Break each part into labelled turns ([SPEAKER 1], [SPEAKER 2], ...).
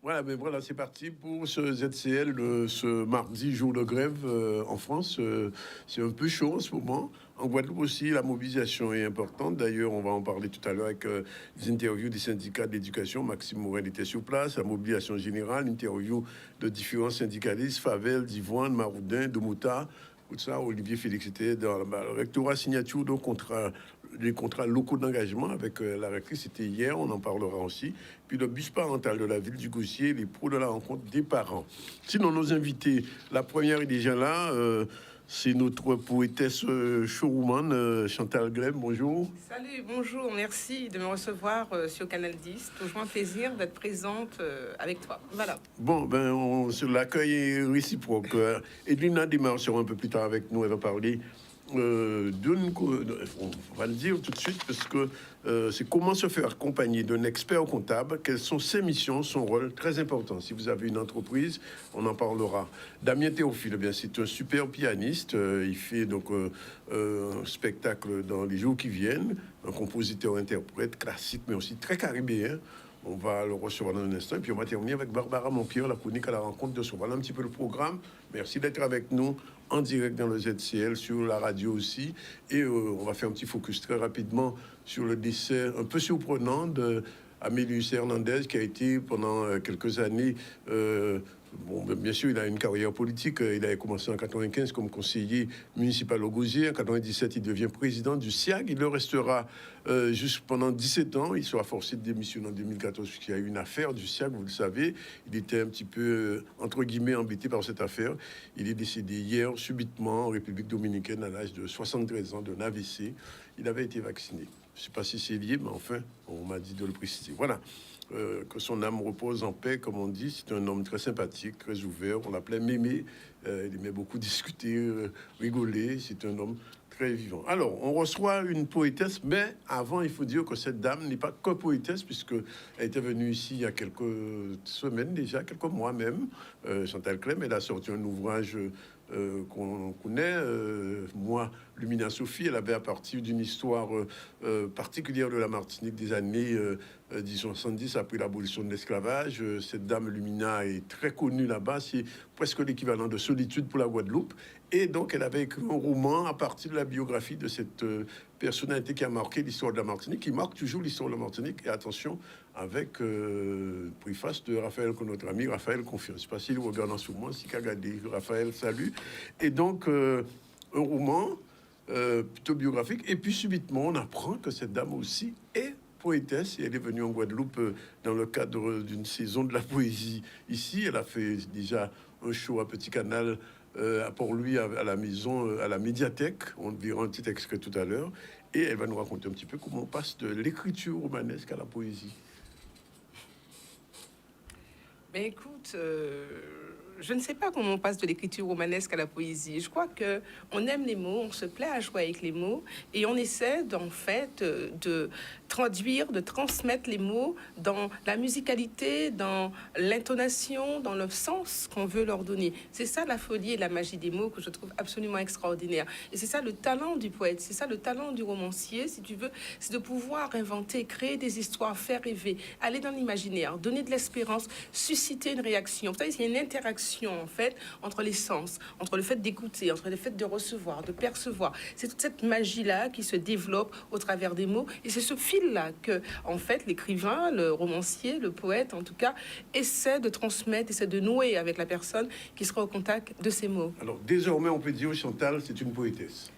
[SPEAKER 1] Voilà, mais voilà, c'est parti pour ce ZCL, ce mardi, jour de grève en France. C'est un peu chaud en ce moment. En Guadeloupe aussi, la mobilisation est importante. D'ailleurs, on va en parler tout à l'heure avec les interviews des syndicats d'éducation. Maxime Morel était sur place, la mobilisation générale, interview de différents syndicalistes, Favel, d'Ivoine, Maroudin, de Mouta. Tout ça, Olivier Félix était dans le rectorat signature de contrat, les contrats locaux d'engagement avec la rectrice. C'était hier, on en parlera aussi. Puis le bus parental de la ville du Gossier, les pros de la rencontre des parents. Sinon, nos invités, la première est déjà là. C'est notre poétesse showwoman, Chantal Glem. Bonjour.
[SPEAKER 2] Salut, bonjour, merci de me recevoir sur Canal 10. Toujours un plaisir d'être présente avec toi. Voilà.
[SPEAKER 1] Bon, l'accueil est réciproque. Edwina démarre sera un peu plus tard avec nous. Elle va parler on va le dire tout de suite parce que c'est comment se faire accompagner d'un expert comptable, quelles sont ses missions, son rôle, très important. Si vous avez une entreprise, on en parlera. Damien Théophile, eh bien, c'est un super pianiste, il fait donc un spectacle dans les jours qui viennent, un compositeur-interprète classique, mais aussi très caribéen. On va le recevoir dans un instant. Et puis on va terminer avec Barbara Montpierre, la chronique à la rencontre de soi. Voilà un petit peu le programme. Merci d'être avec nous en direct dans le ZCL, sur la radio aussi. Et on va faire un petit focus très rapidement sur le décès un peu surprenant d'Amélie Hernandez, qui a été pendant quelques années... Bon, bien sûr, il a une carrière politique. Il a commencé en 95 comme conseiller municipal au Gosier. En 97, il devient président du SIAG. Il le restera juste pendant 17 ans. Il sera forcé de démissionner en 2014 puisqu'il y a eu une affaire du SIAG, vous le savez. Il était un petit peu, entre guillemets, embêté par cette affaire. Il est décédé hier, subitement, en République dominicaine, à l'âge de 73 ans, d'un AVC. Il avait été vacciné. Je ne sais pas si c'est lié, mais enfin, on m'a dit de le préciser. Voilà. Que son âme repose en paix, comme on dit. C'est un homme très sympathique, très ouvert. On l'appelait Mémé. Il aimait beaucoup discuter, rigoler. C'est un homme très vivant. Alors, on reçoit une poétesse, mais avant, il faut dire que cette dame n'est pas que poétesse, puisqu'elle était venue ici il y a quelques semaines déjà, quelques mois même. Chantal Clem, elle a sorti un ouvrage qu'on connaît, moi, Lumina Sophie. Elle avait, à partir d'une histoire particulière de la Martinique des années 1870, après l'abolition de l'esclavage. Cette dame Lumina est très connue là-bas. C'est presque l'équivalent de Solitude pour la Guadeloupe. Et donc, elle avait écrit un roman à partir de la biographie de cette personnalité qui a marqué l'histoire de la Martinique, qui marque toujours l'histoire de la Martinique. Et attention, avec préface de Raphaël, notre ami Raphaël Confiance. Je ne sais pas s'il regarde en ce moment, si Kagadé, Raphaël, salut. Et donc, un roman plutôt biographique. Et puis, subitement, on apprend que cette dame aussi est poétesse. Et elle est venue en Guadeloupe dans le cadre d'une saison de la poésie. Ici, elle a fait déjà un show à Petit Canal pour lui à la maison, à la médiathèque. On verra un petit extrait tout à l'heure. Et elle va nous raconter un petit peu comment on passe de l'écriture romanesque à la poésie.
[SPEAKER 2] Ben écoute, je ne sais pas comment on passe de l'écriture romanesque à la poésie. Je crois que on aime les mots, on se plaît à jouer avec les mots et on essaie en fait de traduire, de transmettre les mots dans la musicalité, dans l'intonation, dans le sens qu'on veut leur donner. C'est ça la folie et la magie des mots que je trouve absolument extraordinaire. Et c'est ça le talent du poète, c'est ça le talent du romancier, si tu veux, c'est de pouvoir inventer, créer des histoires, faire rêver, aller dans l'imaginaire, donner de l'espérance, susciter une réaction. Vous savez, il y a une interaction en fait entre les sens, entre le fait d'écouter, entre le fait de recevoir, de percevoir. C'est toute cette magie-là qui se développe au travers des mots et c'est ce fil-là que, en fait, l'écrivain, le romancier, le poète, en tout cas, essaie de transmettre, essaie de nouer avec la personne qui sera au contact de ces mots.
[SPEAKER 1] Alors, désormais, on peut dire Chantal, c'est une poétesse.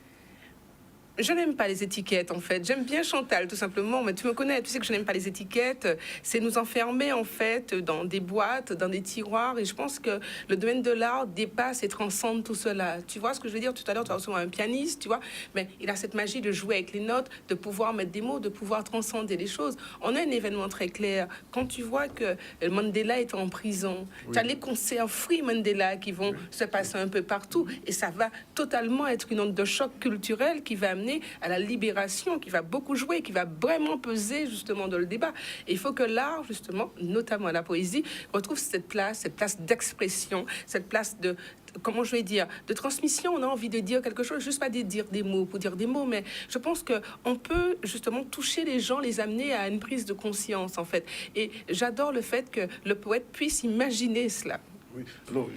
[SPEAKER 2] Je n'aime pas les étiquettes, en fait. J'aime bien Chantal, tout simplement, mais tu me connais, tu sais que je n'aime pas les étiquettes. C'est nous enfermer, en fait, dans des boîtes, dans des tiroirs. Et je pense que le domaine de l'art dépasse et transcende tout cela. Tu vois ce que je veux dire? Tout à l'heure, tu as recevoir un pianiste, tu vois, mais il a cette magie de jouer avec les notes, de pouvoir mettre des mots, de pouvoir transcender les choses. On a un événement très clair. Quand tu vois que Mandela est en prison, oui. Tu as les concerts Free Mandela qui vont se passer un peu partout. Et ça va totalement être une onde de choc culturel qui va amener amener à la libération, qui va beaucoup jouer, qui va vraiment peser justement dans le débat. Et il faut que l'art, justement, notamment la poésie, retrouve cette place d'expression, cette place de, comment je vais dire, de transmission. On a envie de dire quelque chose, juste pas de dire des mots pour dire des mots, mais je pense qu'on peut justement toucher les gens, les amener à une prise de conscience, en fait. Et j'adore le fait que le poète puisse imaginer cela.
[SPEAKER 1] Oui, alors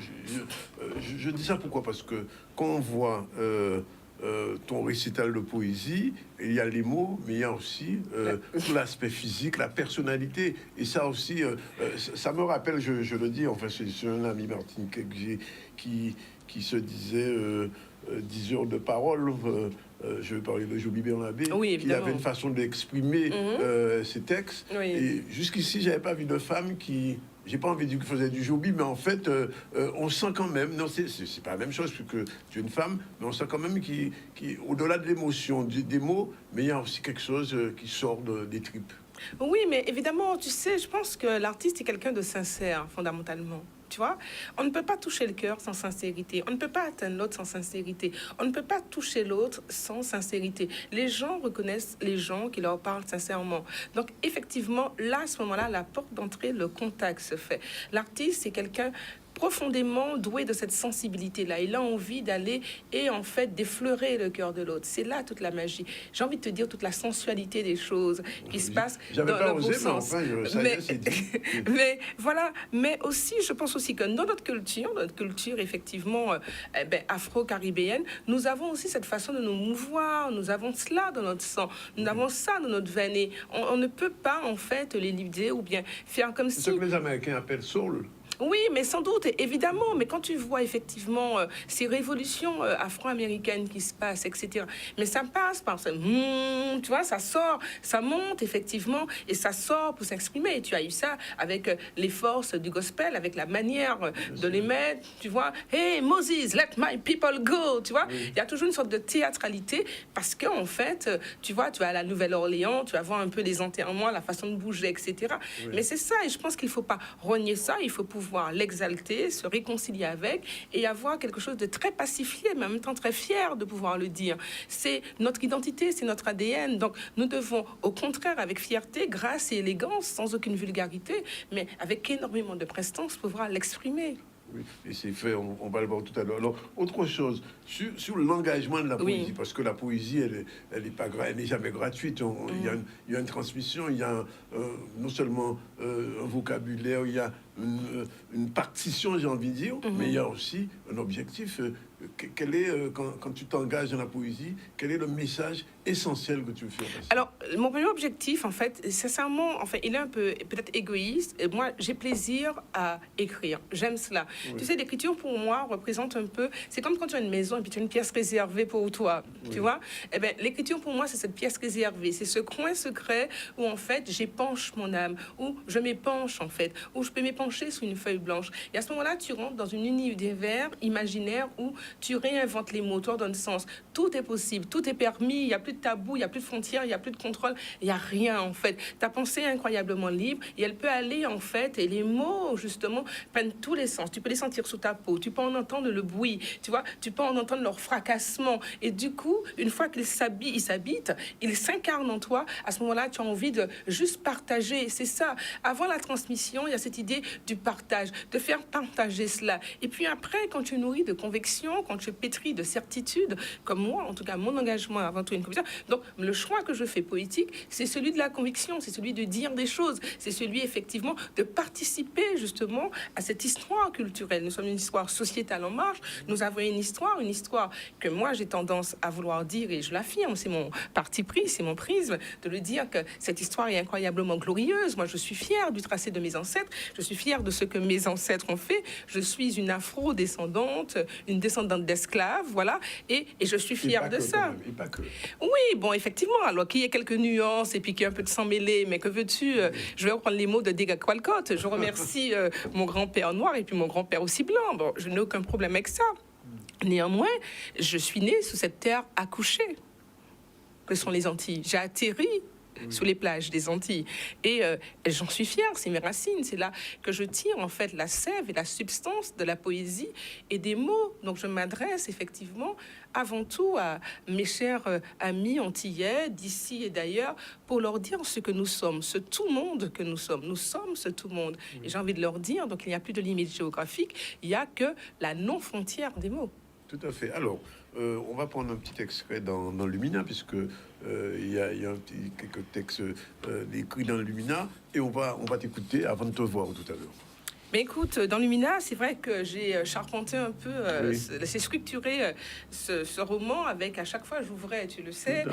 [SPEAKER 1] je dis ça pourquoi? Parce que quand on voit ton récital de poésie, il y a les mots, mais il y a aussi tout l'aspect physique, la personnalité. Et ça aussi, ça me rappelle, je le dis, enfin, c'est un ami martiniquais que j'ai qui se disait 10 heures de parole. Je vais parler de Joby Bernabé,
[SPEAKER 2] oui,
[SPEAKER 1] qui avait une façon d'exprimer ses textes.
[SPEAKER 2] Oui.
[SPEAKER 1] Et jusqu'ici, j'avais pas vu de femme qui... J'ai pas envie de dire qu'il faisait du Joby, mais en fait, on sent quand même... Non, c'est pas la même chose que tu es une femme, mais on sent quand même qui au-delà de l'émotion, des mots, mais il y a aussi quelque chose qui sort des tripes.
[SPEAKER 2] Oui, mais évidemment, tu sais, je pense que l'artiste est quelqu'un de sincère, fondamentalement. Tu vois, on ne peut pas toucher le cœur sans sincérité. On ne peut pas atteindre l'autre sans sincérité. On ne peut pas toucher l'autre sans sincérité. Les gens reconnaissent les gens qui leur parlent sincèrement. Donc, effectivement, là, à ce moment-là, la porte d'entrée, le contact se fait. L'artiste, c'est quelqu'un profondément doué de cette sensibilité-là. Il a envie d'aller et en fait d'effleurer le cœur de l'autre. C'est là toute la magie. J'ai envie de te dire toute la sensualité des choses qui se passent dans le bon sens. Mais voilà. Mais aussi, je pense aussi que dans notre culture effectivement afro-caribéenne, nous avons aussi cette façon de nous mouvoir. Nous avons cela dans notre sang. Nous avons ça dans notre veine. Et on ne peut pas en fait les lider ou bien faire comme si...
[SPEAKER 1] C'est ce que les Américains appellent soul.
[SPEAKER 2] Oui, mais sans doute, évidemment. Mais quand tu vois effectivement ces révolutions afro-américaines qui se passent, etc., mais ça passe par ça. Tu vois, ça sort, ça monte effectivement, et ça sort pour s'exprimer. Et tu as eu ça avec les forces du gospel, avec la manière de les mettre. Tu vois, hey Moses, let my people go. Tu vois, il y a toujours une sorte de théâtralité parce que en fait, tu vois, tu vas à la Nouvelle-Orléans, tu vas voir un peu les enterrements, la façon de bouger, etc. Mais c'est ça, et je pense qu'il faut pas renier ça. Il faut pouvoir l'exalter, se réconcilier avec et avoir quelque chose de très pacifié, mais en même temps très fier de pouvoir le dire. C'est notre identité, c'est notre ADN. Donc nous devons, au contraire, avec fierté, grâce et élégance, sans aucune vulgarité, mais avec énormément de prestance, pouvoir l'exprimer.
[SPEAKER 1] Oui, et c'est fait, on va le voir tout à l'heure. Alors, autre chose, sur l'engagement de la poésie, parce que la poésie, elle n'est jamais gratuite. Il y a une transmission, il y a non seulement un vocabulaire, il y a une partition, j'ai envie de dire, mais il y a aussi un objectif. Quel est, quand tu t'engages dans la poésie, quel est le message essentiel que tu veux faire passer?
[SPEAKER 2] Alors, mon premier objectif, en fait, sincèrement, enfin, il est un peu peut-être égoïste. Et moi, j'ai plaisir à écrire. J'aime cela. Oui. Tu sais, l'écriture, pour moi, représente un peu... C'est comme quand tu as une maison et puis tu as une pièce réservée pour toi, tu vois? Eh bien, l'écriture, pour moi, c'est cette pièce réservée. C'est ce coin secret où, en fait, j'épanche mon âme, où je m'épanche, en fait, où je peux m'épancher sur une feuille blanche. Et à ce moment-là, tu rentres dans une univers imaginaire où tu réinventes les mots, tu leur donnes sens. Tout est possible, tout est permis, il n'y a plus de tabou, il n'y a plus de frontières, il n'y a plus de contrôle, il n'y a rien en fait. Ta pensée est incroyablement libre et elle peut aller en fait, et les mots justement prennent tous les sens. Tu peux les sentir sous ta peau, tu peux en entendre le bruit, tu vois, tu peux en entendre leur fracassement. Et du coup, une fois qu'ils s'habitent, ils s'incarnent en toi, à ce moment-là, tu as envie de juste partager. C'est ça. Avant la transmission, il y a cette idée du partage, de faire partager cela. Et puis après, quand tu nourris de conviction, quand tu pétris de certitude, comme moi, en tout cas, mon engagement avant tout une conviction. Donc, le choix que je fais politique, c'est celui de la conviction, c'est celui de dire des choses, c'est celui, effectivement, de participer, justement, à cette histoire culturelle. Nous sommes une histoire sociétale en marche, nous avons une histoire que moi, j'ai tendance à vouloir dire, et je l'affirme, c'est mon parti pris, c'est mon prisme, de le dire que cette histoire est incroyablement glorieuse. Moi, je suis fière du tracé de mes ancêtres, je suis fière de ce que mes ancêtres ont fait, je suis une afro-descendante, une descendante d'esclaves, voilà, et je suis fière de ça.
[SPEAKER 1] Et pas que.
[SPEAKER 2] Oui, bon, effectivement, alors qu'il y ait quelques nuances et puis qu'il y ait un peu de sang mêlé, mais que veux-tu, je vais reprendre les mots de Dégâts Walcott. Je remercie mon grand-père noir et puis mon grand-père aussi blanc. Bon, je n'ai aucun problème avec ça. Néanmoins, je suis née sous cette terre accouchée, que sont les Antilles. J'ai atterri sur les plages des Antilles. Et j'en suis fière, c'est mes racines. C'est là que je tire en fait la sève et la substance de la poésie et des mots. Donc je m'adresse effectivement avant tout à mes chers amis antillais d'ici et d'ailleurs pour leur dire ce que nous sommes, ce tout-monde que nous sommes. Nous sommes ce tout-monde. Et j'ai envie de leur dire, donc il n'y a plus de limite géographique, il n'y a que la non-frontière des mots.
[SPEAKER 1] Tout à fait. Alors, on va prendre un petit extrait dans Lumina, puisque il y a quelques textes écrits dans Lumina, et on va t'écouter avant de te voir tout à l'heure.
[SPEAKER 2] Mais écoute, dans Lumina, c'est vrai que j'ai charpenté un peu, j'ai structuré ce roman avec, à chaque fois, j'ouvrais, tu le sais,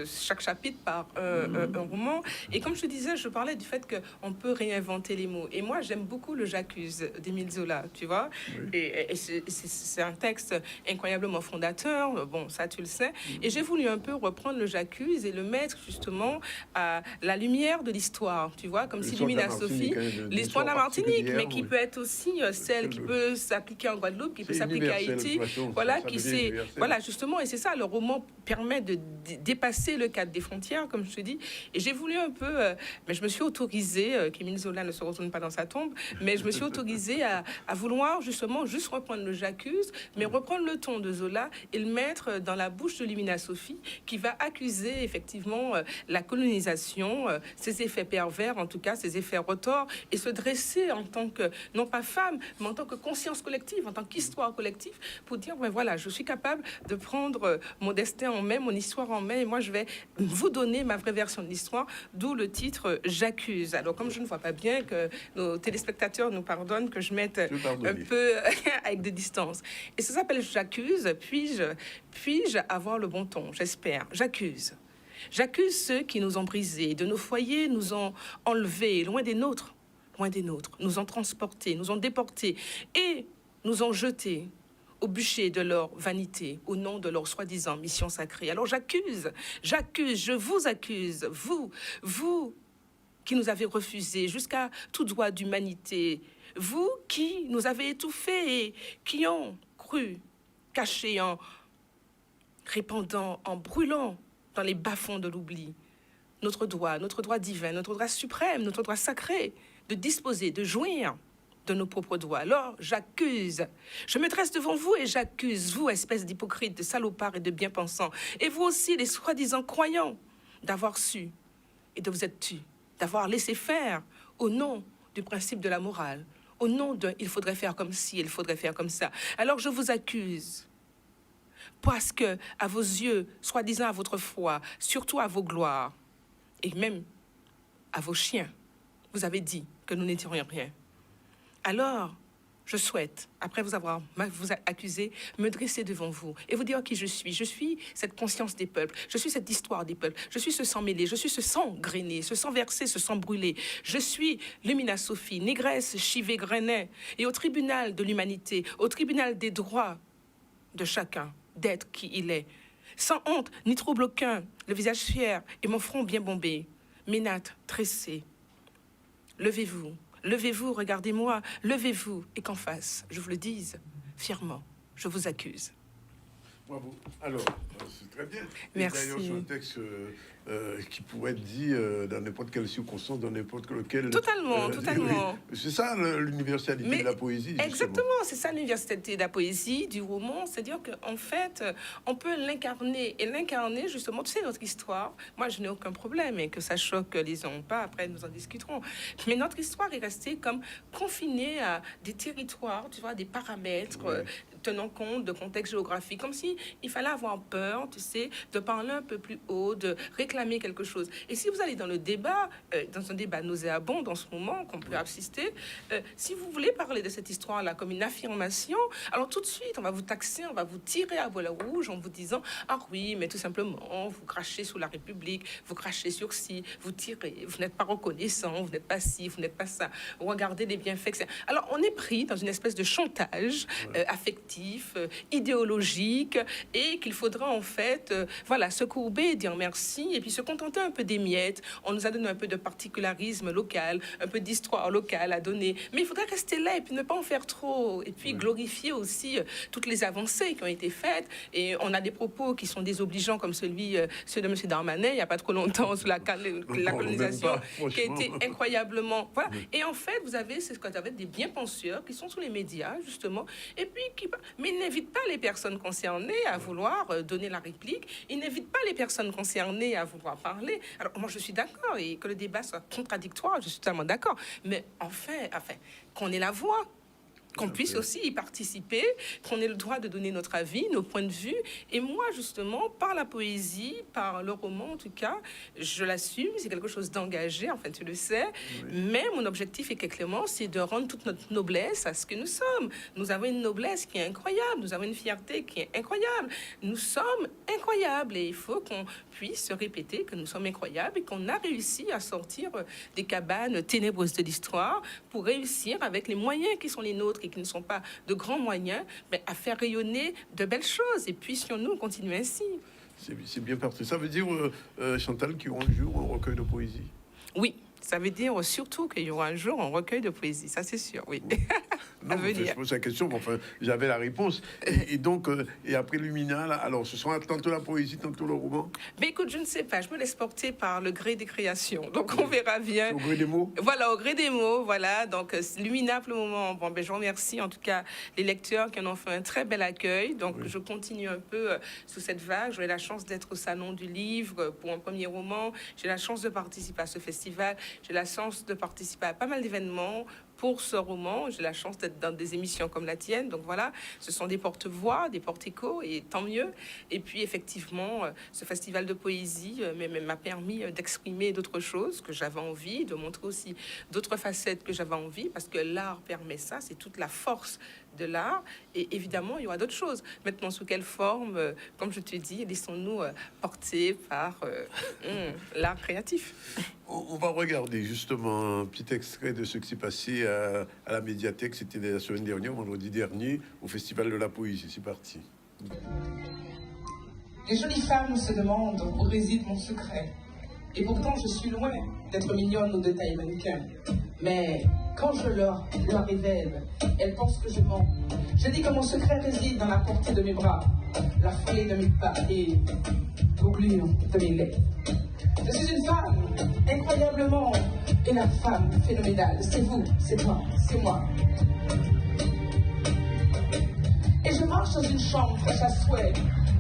[SPEAKER 2] chaque chapitre par un roman. Et comme je te disais, je parlais du fait qu'on peut réinventer les mots. Et moi, j'aime beaucoup le J'accuse d'Émile Zola, tu vois. Oui. Et c'est un texte incroyablement fondateur, bon, ça, tu le sais. Et j'ai voulu un peu reprendre le J'accuse et le mettre, justement, à la lumière de l'histoire, tu vois, comme si Lumina Sophie, l'histoire de la Martinique, mais qui peut être aussi celle qui peut s'appliquer en Guadeloupe, qui peut s'appliquer à Haïti, voilà, qui c'est, voilà, justement, et c'est ça, le roman permet de dépasser le cadre des frontières, comme je te dis, et j'ai voulu un peu, mais je me suis autorisée, qu'Émile Zola ne se retourne pas dans sa tombe, mais je me suis autorisée à vouloir justement juste reprendre le J'accuse, mais reprendre le ton de Zola et le mettre dans la bouche de Lumina Sophie, qui va accuser effectivement la colonisation, ses effets pervers, en tout cas ses effets retors, et se dresser en tant que, non pas femme, mais en tant que conscience collective, en tant qu'histoire collective, pour dire, ben voilà, je suis capable de prendre mon destin en main, mon histoire en main, et moi je vais vous donner ma vraie version de l'histoire, d'où le titre J'accuse. Alors comme je ne vois pas bien, que nos téléspectateurs nous pardonnent, que je mette un peu avec de distance. Et ça s'appelle J'accuse, puis-je avoir le bon ton, j'espère. J'accuse. J'accuse ceux qui nous ont brisés, de nos foyers nous ont enlevés, loin des nôtres, nous ont transportés, nous ont déportés et nous ont jetés au bûcher de leur vanité, au nom de leur soi-disant mission sacrée. Alors j'accuse, je vous accuse, vous qui nous avez refusé jusqu'à tout droit d'humanité, vous qui nous avez étouffés et qui ont cru, cachés en répandant, en brûlant dans les bas-fonds de l'oubli, notre droit divin, notre droit suprême, notre droit sacré, de disposer, de jouir de nos propres droits. Alors, j'accuse. Je me dresse devant vous et j'accuse, vous, espèce d'hypocrites, de salopards et de bien-pensants, et vous aussi, les soi-disant croyants, d'avoir su et de vous être tus, d'avoir laissé faire au nom du principe de la morale, au nom de « il faudrait faire comme ci, il faudrait faire comme ça ». Alors, je vous accuse, parce que, à vos yeux, soi-disant à votre foi, surtout à vos gloires, et même à vos chiens, vous avez dit que nous n'étions rien. Alors, je souhaite, après vous avoir accusé, me dresser devant vous et vous dire qui je suis. Je suis cette conscience des peuples, je suis cette histoire des peuples, je suis ce sang mêlé, je suis ce sang grainé, ce sang versé, ce sang brûlé. Je suis Lumina Sophie, négresse chivée grenet, et au tribunal de l'humanité, au tribunal des droits de chacun, d'être qui il est. Sans honte, ni trouble aucun, le visage fier et mon front bien bombé, mes nattes tressées. Levez-vous, levez-vous, regardez-moi, levez-vous, et qu'en face, je vous le dise fièrement, je vous accuse.
[SPEAKER 1] Bravo. Alors, c'est très bien.
[SPEAKER 2] Merci.
[SPEAKER 1] D'ailleurs, c'est un texte qui pourrait être dit dans n'importe quelle circonstance, dans n'importe lequel...
[SPEAKER 2] Totalement.
[SPEAKER 1] C'est ça l'universalité de la poésie. Justement.
[SPEAKER 2] Exactement, c'est ça l'universalité de la poésie, du roman. C'est-à-dire qu'en fait, on peut l'incarner. Et l'incarner, justement, tu sais, notre histoire, moi, je n'ai aucun problème, et que ça choque les uns ou pas, après, nous en discuterons. Mais notre histoire est restée comme confinée à des territoires, tu vois, des paramètres... tenant compte de contexte géographique, comme si il fallait avoir peur, tu sais, de parler un peu plus haut, de réclamer quelque chose. Et si vous allez dans le débat, dans un débat nauséabond en ce moment qu'on peut assister, si vous voulez parler de cette histoire-là comme une affirmation, alors tout de suite, on va vous taxer, on va vous tirer à voile rouge en vous disant « Ah oui, mais tout simplement, vous crachez sur la République, vous crachez sur ci, vous tirez, vous n'êtes pas reconnaissant, vous n'êtes pas ci, vous n'êtes pas ça, regardez les bienfaits. » Alors, on est pris dans une espèce de chantage affectif négatif, idéologique, et qu'il faudra en fait voilà, se courber, dire merci, et puis se contenter un peu des miettes. On nous a donné un peu de particularisme local, un peu d'histoire locale à donner, mais il faudrait rester là et puis ne pas en faire trop, et puis glorifier aussi toutes les avancées qui ont été faites. Et on a des propos qui sont désobligeants comme ceux de M. Darmanin, il n'y a pas trop longtemps, sous la colonisation, qui a été incroyablement... Voilà. Et en fait, vous avez des bien-penseurs qui sont sous les médias, justement, et puis mais ils n'invitent pas les personnes concernées à vouloir donner la réplique, ils n'invitent pas les personnes concernées à vouloir parler. Alors, moi, je suis d'accord, et que le débat soit contradictoire, je suis totalement d'accord, mais enfin, qu'on ait la voix, qu'on puisse aussi y participer, qu'on ait le droit de donner notre avis, nos points de vue. Et moi, justement, par la poésie, par le roman, en tout cas, je l'assume, c'est quelque chose d'engagé, enfin, tu le sais. Oui. Mais mon objectif, Clément, c'est de rendre toute notre noblesse à ce que nous sommes. Nous avons une noblesse qui est incroyable, nous avons une fierté qui est incroyable. Nous sommes incroyables, et il faut qu'on puisse se répéter que nous sommes incroyables et qu'on a réussi à sortir des cabanes ténébreuses de l'histoire pour réussir avec les moyens qui sont les nôtres, et qui ne sont pas de grands moyens, mais à faire rayonner de belles choses. Et puissions-nous continuer ainsi.
[SPEAKER 1] C'est bien parti. Ça veut dire, Chantal, qu'il y aura un jour un recueil de poésie? Oui.
[SPEAKER 2] Ça veut dire surtout qu'il y aura un jour un recueil de poésie, ça c'est sûr, oui.
[SPEAKER 1] Non, je pose la question, mais enfin, j'avais la réponse. Et donc, et après Lumina, là, alors, ce sera tantôt la poésie, tantôt le roman?
[SPEAKER 2] Mais écoute, je ne sais pas, je me laisse porter par le gré des créations, donc on verra bien.
[SPEAKER 1] Au gré des mots?
[SPEAKER 2] Voilà, au gré des mots, voilà. Donc, Lumina, pour le moment, bon, je remercie en tout cas les lecteurs qui en ont fait un très bel accueil. Donc, je continue un peu sous cette vague. J'ai la chance d'être au Salon du Livre pour un premier roman. J'ai la chance de participer à ce festival. J'ai la chance de participer à pas mal d'événements pour ce roman. J'ai la chance d'être dans des émissions comme la tienne. Donc voilà, ce sont des porte-voix, des porte-échos, et tant mieux. Et puis effectivement, ce festival de poésie m'a permis d'exprimer d'autres choses que j'avais envie, de montrer aussi d'autres facettes que j'avais envie, parce que l'art permet ça, c'est toute la force de l'art. Et évidemment, il y aura d'autres choses. Maintenant, sous quelle forme, comme je te dis, laissons-nous porter par l'art créatif.
[SPEAKER 1] On va regarder justement un petit extrait de ce qui s'est passé à la médiathèque. C'était la semaine dernière, vendredi dernier, au Festival de la Poésie. C'est parti.
[SPEAKER 3] Les jolies femmes se demandent où réside mon secret. Et pourtant, je suis loin d'être mignonne ou de taille mannequin. Mais quand je leur révèle, elles pensent que je mens. Je dis que mon secret réside dans la portée de mes bras, la foulée de mes pas et l'oublure de mes lèvres. Je suis une femme, incroyablement, et la femme phénoménale. C'est vous, c'est toi, c'est moi. Et je marche dans une chambre fraîche à souhait.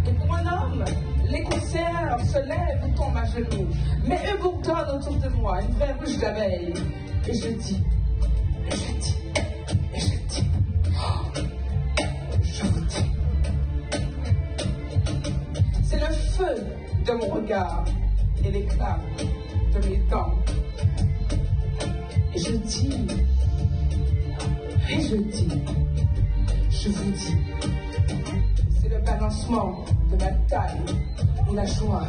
[SPEAKER 3] Et pour un homme, les concerts se lèvent ou tombent à genoux. Mais eux bourdonnent autour de moi, une vraie ruche d'abeilles. Et je dis, et je dis, et je dis, oh, je vous dis. C'est le feu de mon regard et l'éclat de mes dents. Et je dis, et je dis, je vous dis. C'est le balancement de ma taille et la joie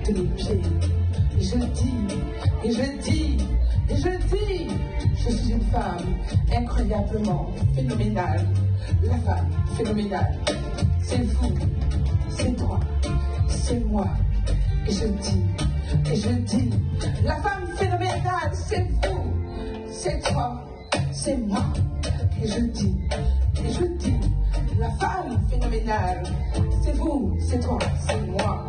[SPEAKER 3] de mes pieds. Et je dis, et je dis, et je dis, je suis une femme incroyablement phénoménale. La femme phénoménale, c'est vous, c'est toi, c'est moi. Et je dis, la femme phénoménale, c'est vous, c'est toi, c'est moi. Et je dis, la femme phénoménale, c'est vous, c'est toi, c'est moi.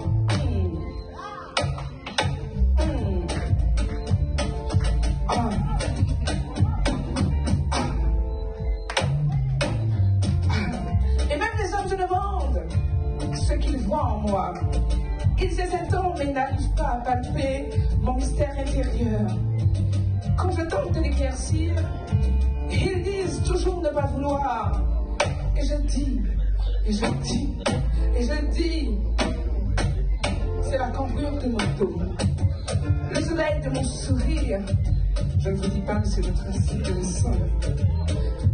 [SPEAKER 3] Et même les hommes se demandent ce qu'ils voient en moi. Ils hésitent, mais n'arrivent pas à palper mon mystère intérieur. Quand je tente de l'éclaircir, ils disent toujours ne pas vouloir. Et je dis, et je dis, et je dis, c'est la cambrure de mon dos, le soleil de mon sourire. Je ne vous dis pas que c'est le tracé de mes seins,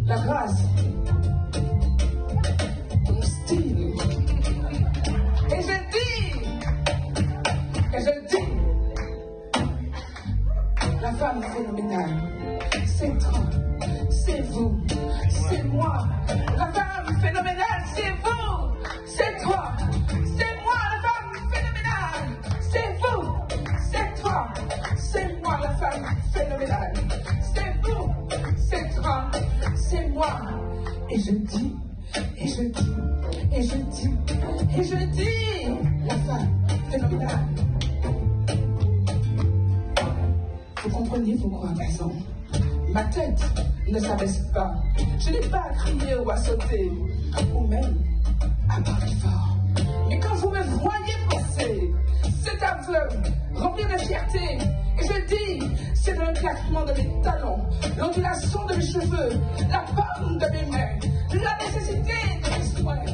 [SPEAKER 3] la grâce de mon style. Et je dis, la femme phénoménale, c'est toi, c'est vous, c'est moi. La femme phénoménale, c'est vous, c'est toi, c'est moi, la femme phénoménale. C'est vous, c'est toi, c'est moi, la femme phénoménale. C'est vous, c'est toi, c'est moi. Et je dis, et je dis, et je dis, et je dis, la femme phénoménale. Vous comprenez pourquoi, garçon? Ma tête ne s'abaisse pas. Je n'ai pas à crier ou à sauter, ou même à parler fort. Mais quand vous me voyez penser, cet aveu rempli de fierté, et je dis, c'est le claquement de mes talons, l'ondulation de mes cheveux, la paume de mes mains, la nécessité de mes soins.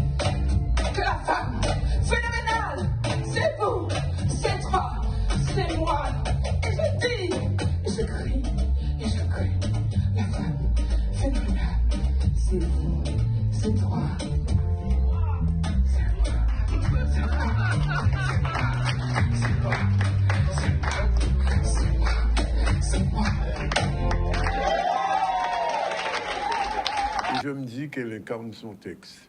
[SPEAKER 3] Que la femme phénoménale, c'est vous, c'est toi, c'est moi. Et je dis, et je crie, la femme phénoménale, c'est vous, c'est toi.
[SPEAKER 1] Je me dis qu'elle incarne son texte.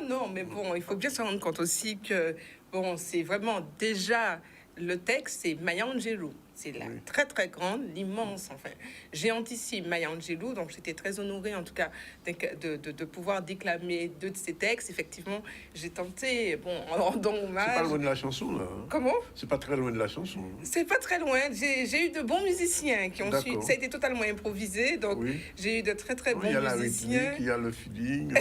[SPEAKER 2] Non, mais bon, il faut bien se rendre compte aussi que, bon, c'est vraiment déjà, le texte, c'est Maya Angelou. C'est la très, très grande, l'immense, enfin, géantissime Maya Angelou. Donc, j'étais très honorée, en tout cas, de pouvoir déclamer deux de ses textes. Effectivement, j'ai tenté, bon, en rendant hommage.
[SPEAKER 1] C'est pas loin de la chanson, là. Hein.
[SPEAKER 2] Comment?
[SPEAKER 1] C'est pas très loin de la chanson.
[SPEAKER 2] C'est pas très loin. J'ai eu de bons musiciens qui ont su. Ça a été totalement improvisé. Donc, j'ai eu de très, très bons musiciens.
[SPEAKER 1] Il y a la rythmique, il y a le feeling,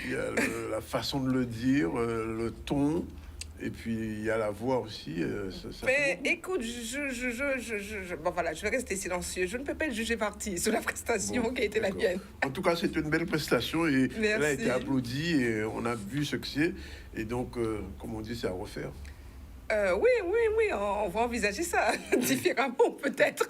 [SPEAKER 1] il y a la façon de le dire, le ton. Et puis, il y a la voix aussi.
[SPEAKER 2] Mais écoute, bon, voilà, je vais rester silencieux. Je ne peux pas être jugée partie sur la prestation qui a été la mienne.
[SPEAKER 1] En tout cas, c'est une belle prestation et
[SPEAKER 2] Merci.
[SPEAKER 1] elle a été applaudie et on a vu ce que c'est. Et donc, comme on dit, c'est à refaire.
[SPEAKER 2] Oui, on va envisager ça différemment peut-être.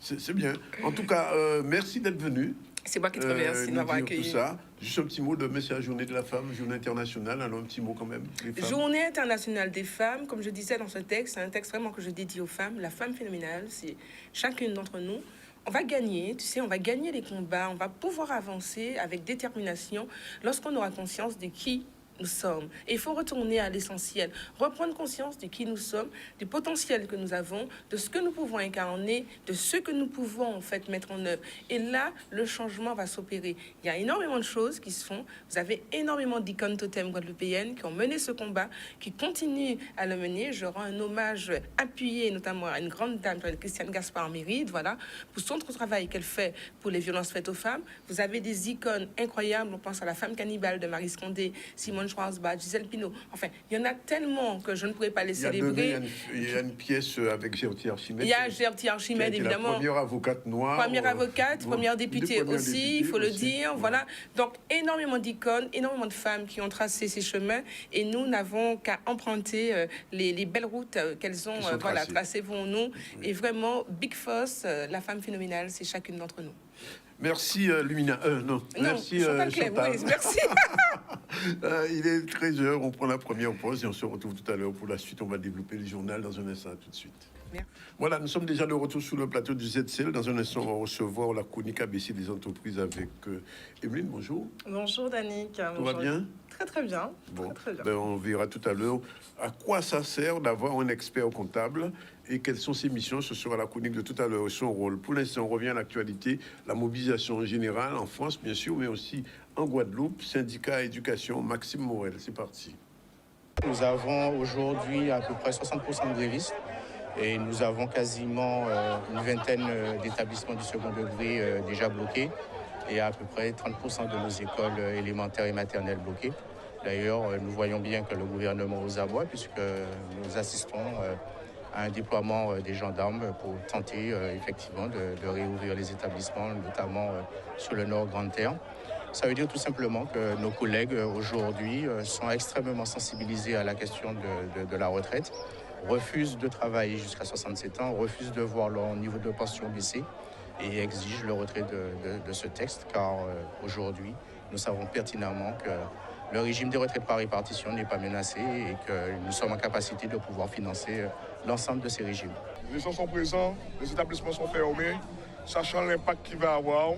[SPEAKER 1] C'est bien. En tout cas, merci d'être venu.
[SPEAKER 2] C'est moi qui te remercie de m'avoir accueilli.
[SPEAKER 1] Tout ça. Juste un petit mot de c'est la journée de la femme, journée internationale, alors un petit mot quand même.
[SPEAKER 2] Journée internationale des femmes, comme je disais dans ce texte, c'est un texte vraiment que je dédie aux femmes. La femme phénoménale, c'est chacune d'entre nous. On va gagner, tu sais, on va gagner les combats, on va pouvoir avancer avec détermination lorsqu'on aura conscience de qui nous sommes. Et il faut retourner à l'essentiel, reprendre conscience de qui nous sommes, du potentiel que nous avons, de ce que nous pouvons incarner, de ce que nous pouvons en fait mettre en œuvre. Et là, le changement va s'opérer. Il y a énormément de choses qui se font. Vous avez énormément d'icônes totem guadeloupéennes qui ont mené ce combat, qui continuent à le mener. Je rends un hommage appuyé notamment à une grande dame, Christiane Gaspard-Méride, voilà, pour son travail qu'elle fait pour les violences faites aux femmes. Vous avez des icônes incroyables. On pense à la femme cannibale de Marie Scondé, Simone Schwarzbach, Gisèle Pineau. Enfin, il y en a tellement que je ne pourrais pas les célébrer.
[SPEAKER 1] Il y a une pièce avec Gertie Archimède.
[SPEAKER 2] Il y a Gertie Archimède, évidemment.
[SPEAKER 1] La première avocate noire.
[SPEAKER 2] Première avocate, première députée aussi, il faut le dire. Voilà. Donc, énormément d'icônes, énormément de femmes qui ont tracé ces chemins. Et nous n'avons qu'à emprunter les belles routes qu'elles ont tracées pour nous. Et vraiment, Big Foss, la femme phénoménale, c'est chacune d'entre nous.
[SPEAKER 1] Merci Lumina. Non, merci
[SPEAKER 2] Chantal. Oui, merci.
[SPEAKER 1] Il est 13h, on prend la première pause et on se retrouve tout à l'heure pour la suite. On va développer le journal dans un instant, tout de suite.
[SPEAKER 2] Merci.
[SPEAKER 1] Voilà, nous sommes déjà de retour sur le plateau du ZCL. Dans un instant, on va recevoir la chronique ABC des entreprises avec Evelyne. Bonjour.
[SPEAKER 4] Bonjour Danick.
[SPEAKER 1] Tout va bien?
[SPEAKER 4] Très très bien.
[SPEAKER 1] Bon,
[SPEAKER 4] très bien.
[SPEAKER 1] Ben, on verra tout à l'heure à quoi ça sert d'avoir un expert comptable et quelles sont ses missions. Ce sera la chronique de tout à l'heure, son rôle. Pour l'instant, on revient à l'actualité, la mobilisation générale en France, bien sûr, mais aussi en Guadeloupe, syndicat éducation, Maxime Morel. C'est parti.
[SPEAKER 5] Nous avons aujourd'hui à peu près 60% de grévistes et nous avons quasiment une vingtaine d'établissements du second degré déjà bloqués et à peu près 30% de nos écoles élémentaires et maternelles bloquées. D'ailleurs, nous voyons bien que le gouvernement aux abois puisque nous assistons à un déploiement des gendarmes pour tenter effectivement de réouvrir les établissements, notamment sur le nord Grande-Terre. Ça veut dire tout simplement que nos collègues aujourd'hui sont extrêmement sensibilisés à la question de la retraite, refusent de travailler jusqu'à 67 ans, refusent de voir leur niveau de pension baisser et exigent le retrait de ce texte car aujourd'hui, nous savons pertinemment que le régime des retraites par répartition n'est pas menacé et que nous sommes en capacité de pouvoir financer l'ensemble de ces régimes.
[SPEAKER 6] les gens sont présents, les établissements sont fermés, sachant l'impact qu'il va avoir,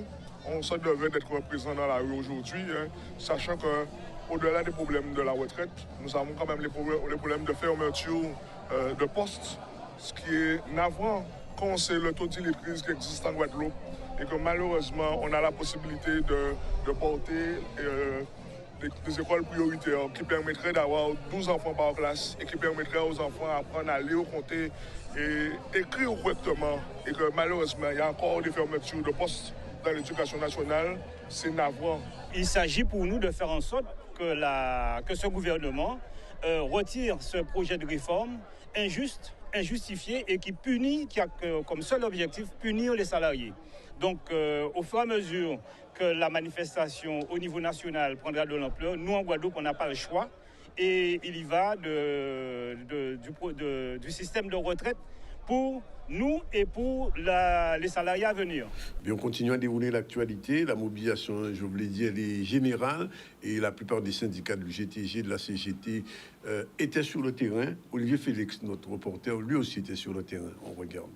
[SPEAKER 6] on se devait d'être présent dans la rue aujourd'hui, hein, sachant qu'au-delà des problèmes de la retraite, nous avons quand même les problèmes de fermeture de postes, ce qui est navrant quand on sait le taux d'illettrisme qui existe en Guadeloupe et que malheureusement on a la possibilité de porter des écoles prioritaires qui permettraient d'avoir 12 enfants par classe et qui permettraient aux enfants d'apprendre à lire, compter et écrire correctement. Et que malheureusement, il y a encore des fermetures de postes dans l'éducation nationale. C'est navrant.
[SPEAKER 7] Il s'agit pour nous de faire en sorte que ce gouvernement retire ce projet de réforme injuste, injustifié et qui a comme seul objectif punir les salariés. Donc, au fur et à mesure que la manifestation au niveau national prendra de l'ampleur, nous, en Guadeloupe, on n'a pas le choix. Et il y va du système de retraite pour nous et pour les salariés à venir.
[SPEAKER 1] Bien, on continue à dérouler l'actualité. La mobilisation, je vous l'ai dit, elle est générale. Et la plupart des syndicats de l'UGTG, de la CGT, étaient sur le terrain. Olivier Félix, notre reporter, lui aussi était sur le terrain. On regarde.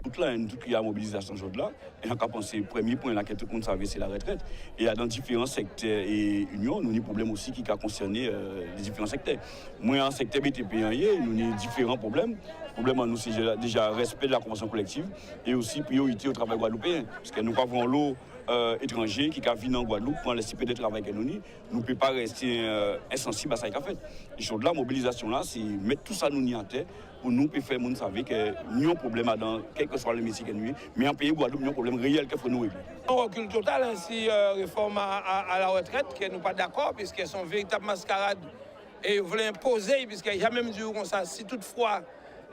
[SPEAKER 8] Tout là, il y a mobilisation aujourd'hui là. Et on a pensé, le premier point là que tout le monde savait, c'est la retraite. Et il y a dans différents secteurs et unions, nous avons des problèmes aussi qui ont concerné les différents secteurs. Moi, en secteur BTP, nous avons différents problèmes. Le problème, nous, c'est déjà le respect de la convention collective et aussi priorité au travail guadeloupéen. Parce que nous avons l'eau étranger qui vient en Guadeloupe pour les de travail que nous ne pouvons pas rester insensibles à ça qu'a fait. Et sur la mobilisation là, c'est mettre tout ça nous en tête pour nous faire monde savoir que nous avons un problème dans quel que soit le métier que nous avons, mais en pays Guadeloupe, nous avons un problème réel qu'il faut nous régler.
[SPEAKER 9] On recule total ainsi réforme à la retraite, que nous ne sommes pas d'accord, puisqu'elles sont véritables mascarades et voulaient imposer, puisqu'il y a même dit comme ça, si toutefois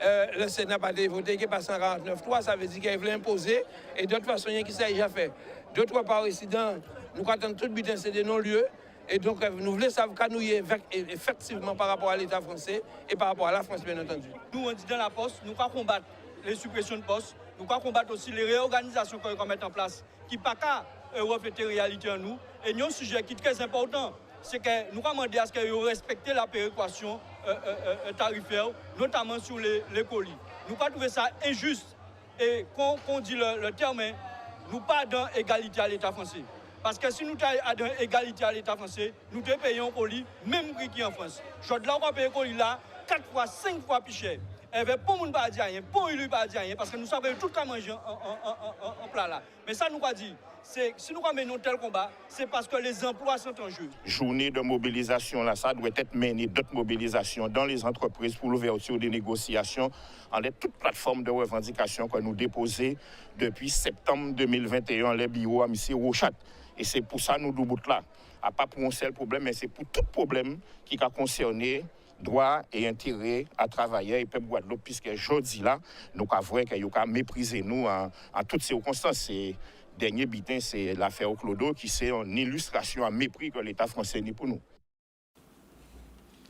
[SPEAKER 9] le Sénat n'a pas voté, qui passe en 49.3, ça veut dire qu'elle voulait imposer, et d'autres façons, il y a qui s'est déjà fait. 2-3 par résident, nous attendons tout le butin, c'est des non-lieux. Et donc, nous voulons savoir qu'à nous y est effectivement par rapport à l'État français et par rapport à la France, bien entendu.
[SPEAKER 10] Nous, on dit dans la poste, nous allons combattre les suppressions de postes, nous allons combattre aussi les réorganisations qu'on va mettre en place, qui ne pas qu'à refléter la réalité en nous. Et il y a un sujet qui est très important, c'est que nous allons demander à ce qu'ils respectent la péréquation tarifaire, notamment sur les colis. Nous allons trouver ça injuste. Et quand on dit le terme, nous pas dans égalité à l'État français. Parce que si nous avons égalité à l'État français, nous devons payer un colis, même prix qu'en France. Je dois payer un colis là 4 fois, 5 fois plus cher. Et pour nous, pas dire rien, pour lui, pas dire rien, parce que nous savons tout le manger en plat là. Mais ça, nous va dire, si nous menons tel combat, c'est parce que les emplois sont en jeu.
[SPEAKER 5] Journée de mobilisation, là, ça doit être mené d'autres mobilisations dans les entreprises pour l'ouverture des négociations en toute plateforme de revendication que nous déposons depuis septembre 2021, les bureaux à M. Rochat. Et c'est pour ça que nous nous là. Pas pour un seul problème, mais c'est pour tout problème qui a concerné droit et intérêt à travailler et peuple Guadeloupe, puisque aujourd'hui là, nous avons qu'il y a méprisé nous en toutes circonstances. Dernier bitin, c'est l'affaire au Clodo qui c'est une illustration à mépris que l'État français n'est pour nous.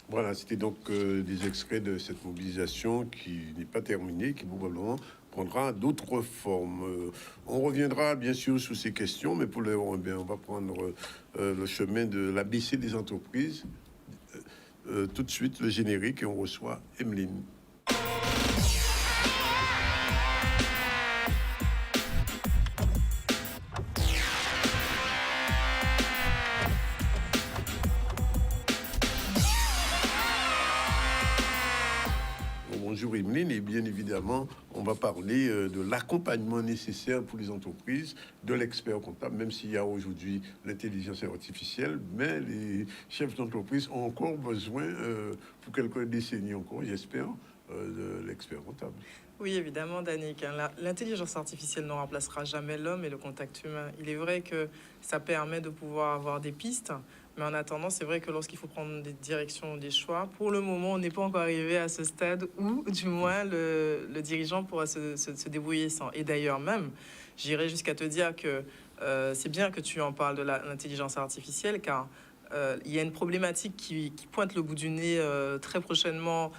[SPEAKER 1] Voilà, c'était donc des extraits de cette mobilisation qui n'est pas terminée, qui probablement prendra d'autres formes. On reviendra bien sûr sur ces questions, mais pour l'heure, on va prendre le chemin de l'ABC des entreprises. Tout de suite, le générique, et on reçoit Emeline. Bonjour Emeline, et bien évidemment, on va parler de l'accompagnement nécessaire pour les entreprises, de l'expert comptable, même s'il y a aujourd'hui l'intelligence artificielle, mais les chefs d'entreprise ont encore besoin, pour quelques décennies encore, j'espère, de l'expert comptable.
[SPEAKER 4] Oui, évidemment, Danick. L'intelligence artificielle ne remplacera jamais l'homme et le contact humain. Il est vrai que ça permet de pouvoir avoir des pistes, mais en attendant, c'est vrai que lorsqu'il faut prendre des directions, des choix, pour le moment, on n'est pas encore arrivé à ce stade où, du moins, le dirigeant pourra se débrouiller sans. Et d'ailleurs même, j'irai jusqu'à te dire que c'est bien que tu en parles de l'intelligence artificielle, car il y a une problématique qui pointe le bout du nez très prochainement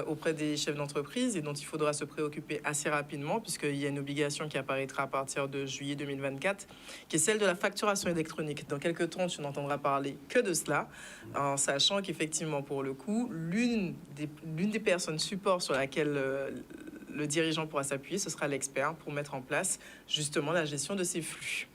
[SPEAKER 4] auprès des chefs d'entreprise et dont il faudra se préoccuper assez rapidement, puisqu'il y a une obligation qui apparaîtra à partir de juillet 2024, qui est celle de la facturation électronique. Dans quelques temps, tu n'entendras parler que de cela, en sachant qu'effectivement, pour le coup, l'une des personnes support sur laquelle le dirigeant pourra s'appuyer, ce sera l'expert pour mettre en place justement la gestion de ces flux.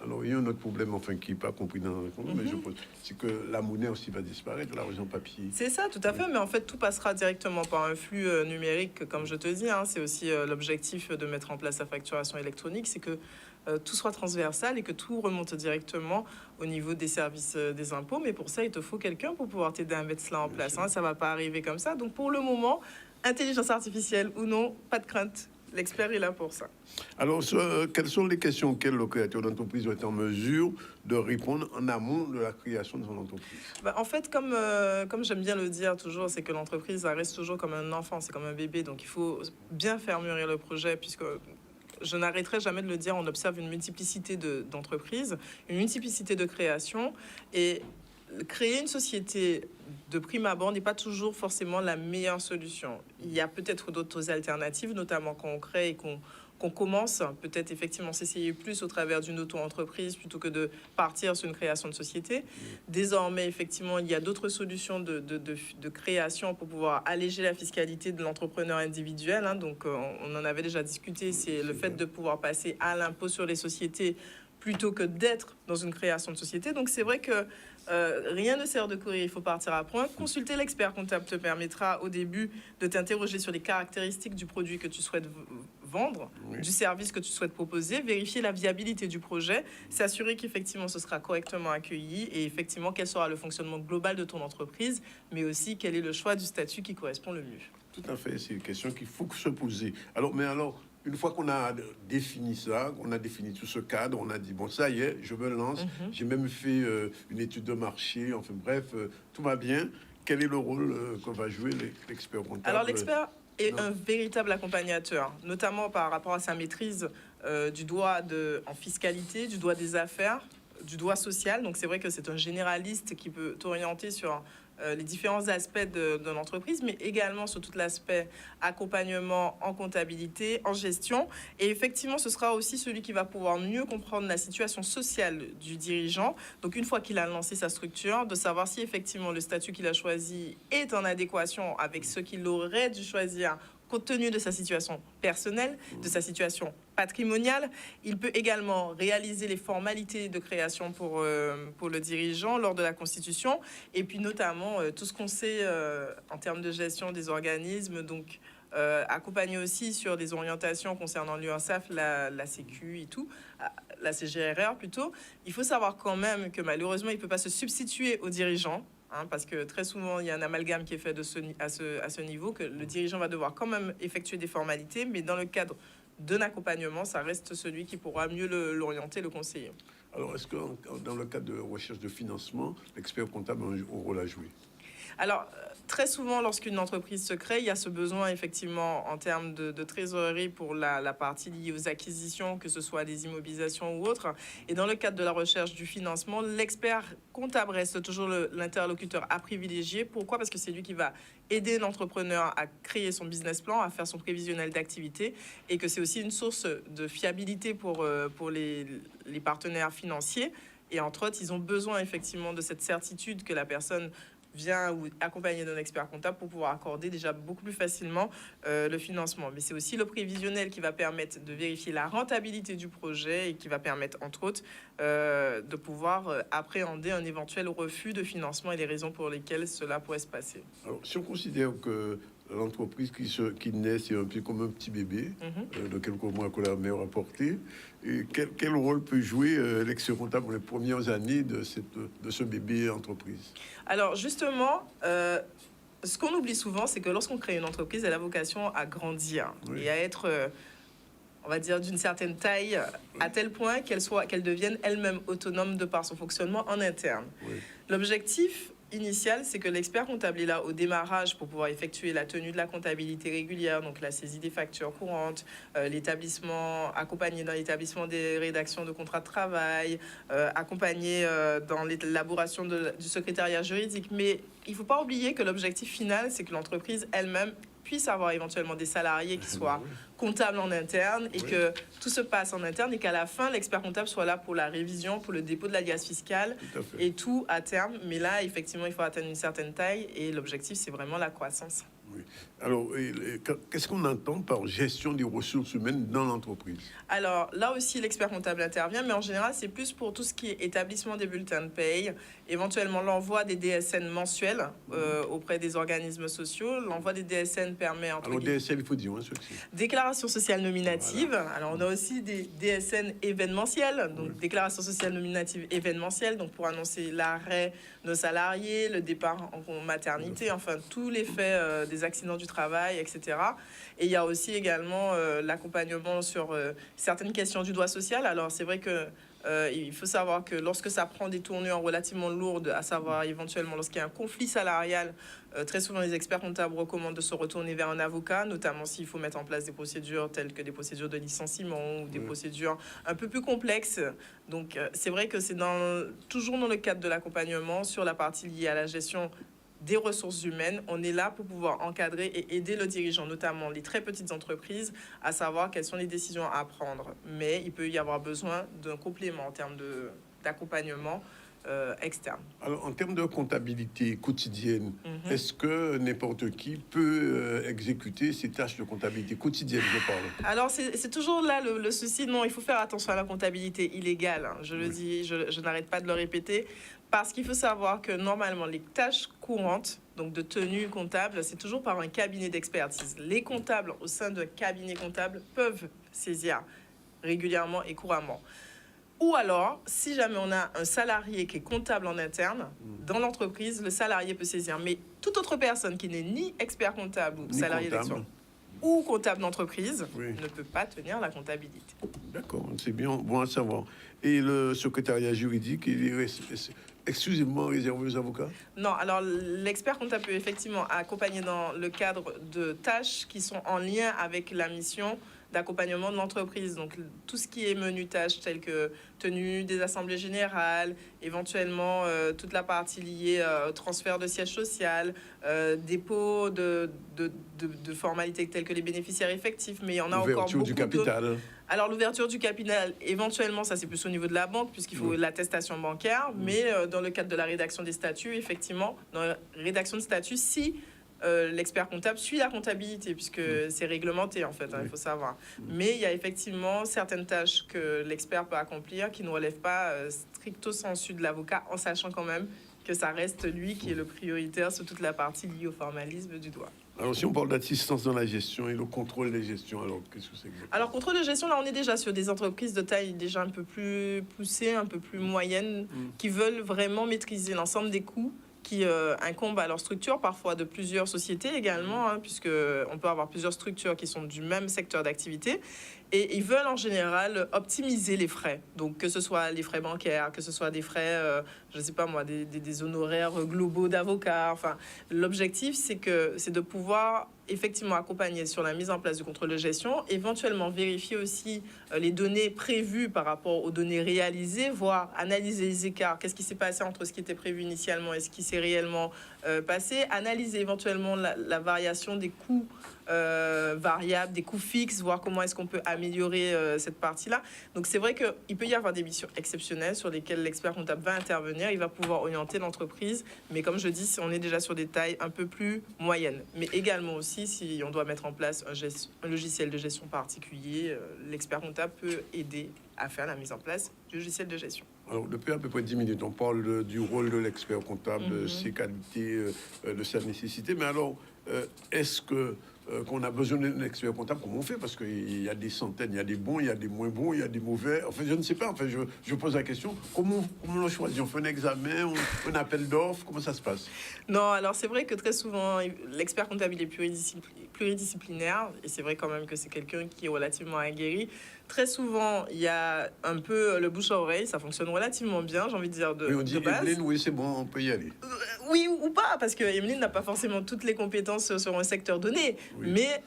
[SPEAKER 1] Alors, il y a un autre problème, enfin, qui n'est pas compris dans le compte, mais je pense, c'est que la monnaie aussi va disparaître, l'argent papier.
[SPEAKER 4] C'est ça, tout à fait, mais en fait, tout passera directement par un flux numérique, comme je te dis. Hein. C'est aussi l'objectif de mettre en place la facturation électronique, c'est que tout soit transversal et que tout remonte directement au niveau des services des impôts. Mais pour ça, il te faut quelqu'un pour pouvoir t'aider à mettre cela en place. Hein. Ça ne va pas arriver comme ça. Donc, pour le moment, intelligence artificielle ou non, pas de crainte. L'expert est là pour ça.
[SPEAKER 1] Alors, quelles sont les questions auxquelles le créateur d'entreprise doit être en mesure de répondre en amont de la création de son entreprise?
[SPEAKER 4] En fait, comme j'aime bien le dire toujours, c'est que l'entreprise ça reste toujours comme un enfant, c'est comme un bébé. Donc, il faut bien faire mûrir le projet, puisque je n'arrêterai jamais de le dire, on observe une multiplicité d'entreprises, une multiplicité de créations. Et créer une société de prime abord n'est pas toujours forcément la meilleure solution. Il y a peut-être d'autres alternatives, notamment quand on crée et qu'on commence, peut-être effectivement s'essayer plus au travers d'une auto-entreprise plutôt que de partir sur une création de société. Désormais, effectivement, il y a d'autres solutions de création pour pouvoir alléger la fiscalité de l'entrepreneur individuel. Hein. Donc, on en avait déjà discuté, c'est le fait de pouvoir passer à l'impôt sur les sociétés plutôt que d'être dans une création de société. Donc, c'est vrai que rien ne sert de courir, il faut partir à point. Consulter l'expert comptable te permettra au début de t'interroger sur les caractéristiques du produit que tu souhaites vendre, du service que tu souhaites proposer, vérifier la viabilité du projet, s'assurer qu'effectivement ce sera correctement accueilli et effectivement quel sera le fonctionnement global de ton entreprise, mais aussi quel est le choix du statut qui correspond le mieux.
[SPEAKER 1] Tout à fait, c'est une question qu'il faut se poser. Alors, une fois qu'on a défini ça, qu'on a défini tout ce cadre, on a dit, bon, ça y est, je me lance. J'ai même fait une étude de marché. Enfin bref, tout va bien. Quel est le rôle que va jouer l'expert comptable?
[SPEAKER 4] Alors, l'expert est un véritable accompagnateur, notamment par rapport à sa maîtrise du droit en fiscalité, du droit des affaires, du droit social. Donc, c'est vrai que c'est un généraliste qui peut t'orienter sur les différents aspects de l'entreprise, mais également sur tout l'aspect accompagnement en comptabilité, en gestion. Et effectivement, ce sera aussi celui qui va pouvoir mieux comprendre la situation sociale du dirigeant. Donc, une fois qu'il a lancé sa structure, de savoir si effectivement le statut qu'il a choisi est en adéquation avec ce qu'il aurait dû choisir compte tenu de sa situation personnelle, de sa situation patrimoniale. Il peut également réaliser les formalités de création pour le dirigeant lors de la constitution, et puis notamment tout ce qu'on sait en termes de gestion des organismes, donc accompagner aussi sur des orientations concernant l'URSSAF, la Sécu et tout, la CGRR plutôt. Il faut savoir quand même que malheureusement, il ne peut pas se substituer au dirigeant. Parce que très souvent, il y a un amalgame qui est fait à ce niveau, que le dirigeant va devoir quand même effectuer des formalités, mais dans le cadre d'un accompagnement, ça reste celui qui pourra mieux l'orienter, le conseiller.
[SPEAKER 1] Alors, est-ce que dans le cadre de recherche de financement, l'expert comptable a un rôle à jouer?
[SPEAKER 4] Alors, très souvent, lorsqu'une entreprise se crée, il y a ce besoin, effectivement, en termes de trésorerie pour la partie liée aux acquisitions, que ce soit des immobilisations ou autres. Et dans le cadre de la recherche du financement, l'expert comptable reste toujours l'interlocuteur à privilégier. Pourquoi? Parce que c'est lui qui va aider l'entrepreneur à créer son business plan, à faire son prévisionnel d'activité, et que c'est aussi une source de fiabilité pour les partenaires financiers. Et entre autres, ils ont besoin, effectivement, de cette certitude que la personne vient ou accompagné d'un expert comptable pour pouvoir accorder déjà beaucoup plus facilement le financement. Mais c'est aussi le prévisionnel qui va permettre de vérifier la rentabilité du projet et qui va permettre, entre autres, de pouvoir appréhender un éventuel refus de financement et les raisons pour lesquelles cela pourrait se passer.
[SPEAKER 1] Alors, si on considère que l'entreprise qui naît, c'est un peu comme un petit bébé, de quelques mois que la mère a porté, et quel rôle peut jouer l'expert comptable dans les premières années de ce bébé entreprise?
[SPEAKER 4] Alors justement, ce qu'on oublie souvent, c'est que lorsqu'on crée une entreprise, elle a vocation à grandir et à être, on va dire, d'une certaine taille, à tel point qu'elle devienne elle-même autonome de par son fonctionnement en interne. L'objectif initial, c'est que l'expert comptable est là au démarrage pour pouvoir effectuer la tenue de la comptabilité régulière, donc la saisie des factures courantes, accompagner dans l'établissement des rédactions de contrats de travail, accompagner dans l'élaboration du secrétariat juridique. Mais il ne faut pas oublier que l'objectif final, c'est que l'entreprise elle-même puisse avoir éventuellement des salariés qui soient comptables en interne et que tout se passe en interne et qu'à la fin, l'expert comptable soit là pour la révision, pour le dépôt de l'alias fiscale et tout à terme. Mais là, effectivement, il faut atteindre une certaine taille et l'objectif, c'est vraiment la croissance.
[SPEAKER 1] Oui. Alors, qu'est-ce qu'on entend par gestion des ressources humaines dans l'entreprise?
[SPEAKER 4] Alors là aussi, l'expert comptable intervient, mais en général, c'est plus pour tout ce qui est établissement des bulletins de paye, éventuellement l'envoi des DSN mensuels auprès des organismes sociaux. L'envoi des DSN permet...
[SPEAKER 1] Alors, DSN, il faut dire, hein, ceci.
[SPEAKER 4] Déclaration sociale nominative.
[SPEAKER 1] Voilà.
[SPEAKER 4] Alors, on a aussi des DSN événementiels, donc déclaration sociale nominative événementielle, donc pour annoncer l'arrêt de salariés, le départ en maternité, enfin, tous les faits des accidents du travail, etc. Et il y a aussi également l'accompagnement sur certaines questions du droit social. Alors, c'est vrai que il faut savoir que lorsque ça prend des tournures relativement lourdes, à savoir éventuellement lorsqu'il y a un conflit salarial, très souvent les experts comptables recommandent de se retourner vers un avocat, notamment s'il faut mettre en place des procédures telles que des procédures de licenciement ou des procédures un peu plus complexes. Donc c'est vrai que c'est toujours dans le cadre de l'accompagnement sur la partie liée à la gestion des ressources humaines. On est là pour pouvoir encadrer et aider le dirigeant, notamment les très petites entreprises, à savoir quelles sont les décisions à prendre. Mais il peut y avoir besoin d'un complément en termes d'accompagnement externe. Alors,
[SPEAKER 1] en termes de comptabilité quotidienne, est-ce que n'importe qui peut exécuter ces tâches de comptabilité quotidienne, je parle?
[SPEAKER 4] Alors, c'est toujours là le souci. Non, il faut faire attention à la comptabilité illégale. Hein. Je le dis, je n'arrête pas de le répéter. Parce qu'il faut savoir que normalement, les tâches courantes, donc de tenue comptable, c'est toujours par un cabinet d'expertise. Les comptables au sein d'un cabinet comptable peuvent saisir régulièrement et couramment. Ou alors, si jamais on a un salarié qui est comptable en interne, dans l'entreprise, le salarié peut saisir. Mais toute autre personne qui n'est ni expert comptable ou salarié d'élection ou comptable d'entreprise ne peut pas tenir la comptabilité.
[SPEAKER 1] D'accord, c'est bien bon à savoir. Et le secrétariat juridique, il est exclusivement réservé aux avocats?
[SPEAKER 4] Non, alors l'expert comptable peut effectivement accompagner dans le cadre de tâches qui sont en lien avec la mission d'accompagnement de l'entreprise. Donc, tout ce qui est menu tâches telles que tenue des assemblées générales, éventuellement toute la partie liée au transfert de siège social, dépôt de formalités telles que les bénéficiaires effectifs, mais il y en a encore beaucoup.
[SPEAKER 1] L'ouverture du capital.
[SPEAKER 4] Alors, l'ouverture du capital, éventuellement, ça c'est plus au niveau de la banque, puisqu'il faut l'attestation bancaire, mais dans le cadre de la rédaction des statuts, effectivement, dans la rédaction de statuts, si l'expert comptable suit la comptabilité, puisque c'est réglementé, en fait, il faut savoir. Mais il y a effectivement certaines tâches que l'expert peut accomplir qui ne relèvent pas stricto sensu de l'avocat, en sachant quand même que ça reste lui qui est le prioritaire sur toute la partie liée au formalisme du droit.
[SPEAKER 1] Alors, si on parle d'assistance dans la gestion et le contrôle des gestions, alors qu'est-ce que c'est que...
[SPEAKER 4] Alors, contrôle de gestion, là, on est déjà sur des entreprises de taille déjà un peu plus poussée, un peu plus moyenne, qui veulent vraiment maîtriser l'ensemble des coûts qui incombent à leur structure, parfois de plusieurs sociétés également, puisque on peut avoir plusieurs structures qui sont du même secteur d'activité, et ils veulent en général optimiser les frais. Donc que ce soit les frais bancaires, que ce soit des frais, je ne sais pas moi, des honoraires globaux d'avocats. Enfin, l'objectif, c'est de pouvoir effectivement accompagner sur la mise en place du contrôle de gestion, éventuellement vérifier aussi les données prévues par rapport aux données réalisées, voire analyser les écarts, qu'est-ce qui s'est passé entre ce qui était prévu initialement et ce qui s'est réellement passé, analyser éventuellement la variation des coûts variables, des coûts fixes, voir comment est-ce qu'on peut améliorer cette partie-là. Donc c'est vrai qu'il peut y avoir des missions exceptionnelles sur lesquelles l'expert comptable va intervenir, il va pouvoir orienter l'entreprise, mais comme je dis, on est déjà sur des tailles un peu plus moyennes. Mais également aussi, si on doit mettre en place un logiciel de gestion particulier, l'expert comptable peut aider à faire la mise en place du logiciel de gestion.
[SPEAKER 1] Alors, depuis à peu près 10 minutes, on parle du rôle de l'expert comptable, ses qualités, de sa nécessité. Mais alors, est-ce qu'on a besoin d'un expert comptable? Comment on fait? Parce qu'il y a des centaines, il y a des bons, il y a des moins bons, il y a des mauvais. Enfin, je ne sais pas. Enfin, je pose la question. Comment on choisit? On fait un examen, un appel d'offres? Comment ça se passe?
[SPEAKER 4] Non, alors c'est vrai que très souvent, l'expert comptable il est pluridisciplinaire. Et c'est vrai quand même que c'est quelqu'un qui est relativement aguerri. Très souvent, il y a un peu le bouche à oreille. Ça fonctionne relativement bien, j'ai envie de dire, de base.
[SPEAKER 1] Oui, on dit, Evelyne, oui, c'est bon, on peut y aller.
[SPEAKER 4] Oui ou pas, parce que Evelyne n'a pas forcément toutes les compétences sur un secteur donné. Oui. Mais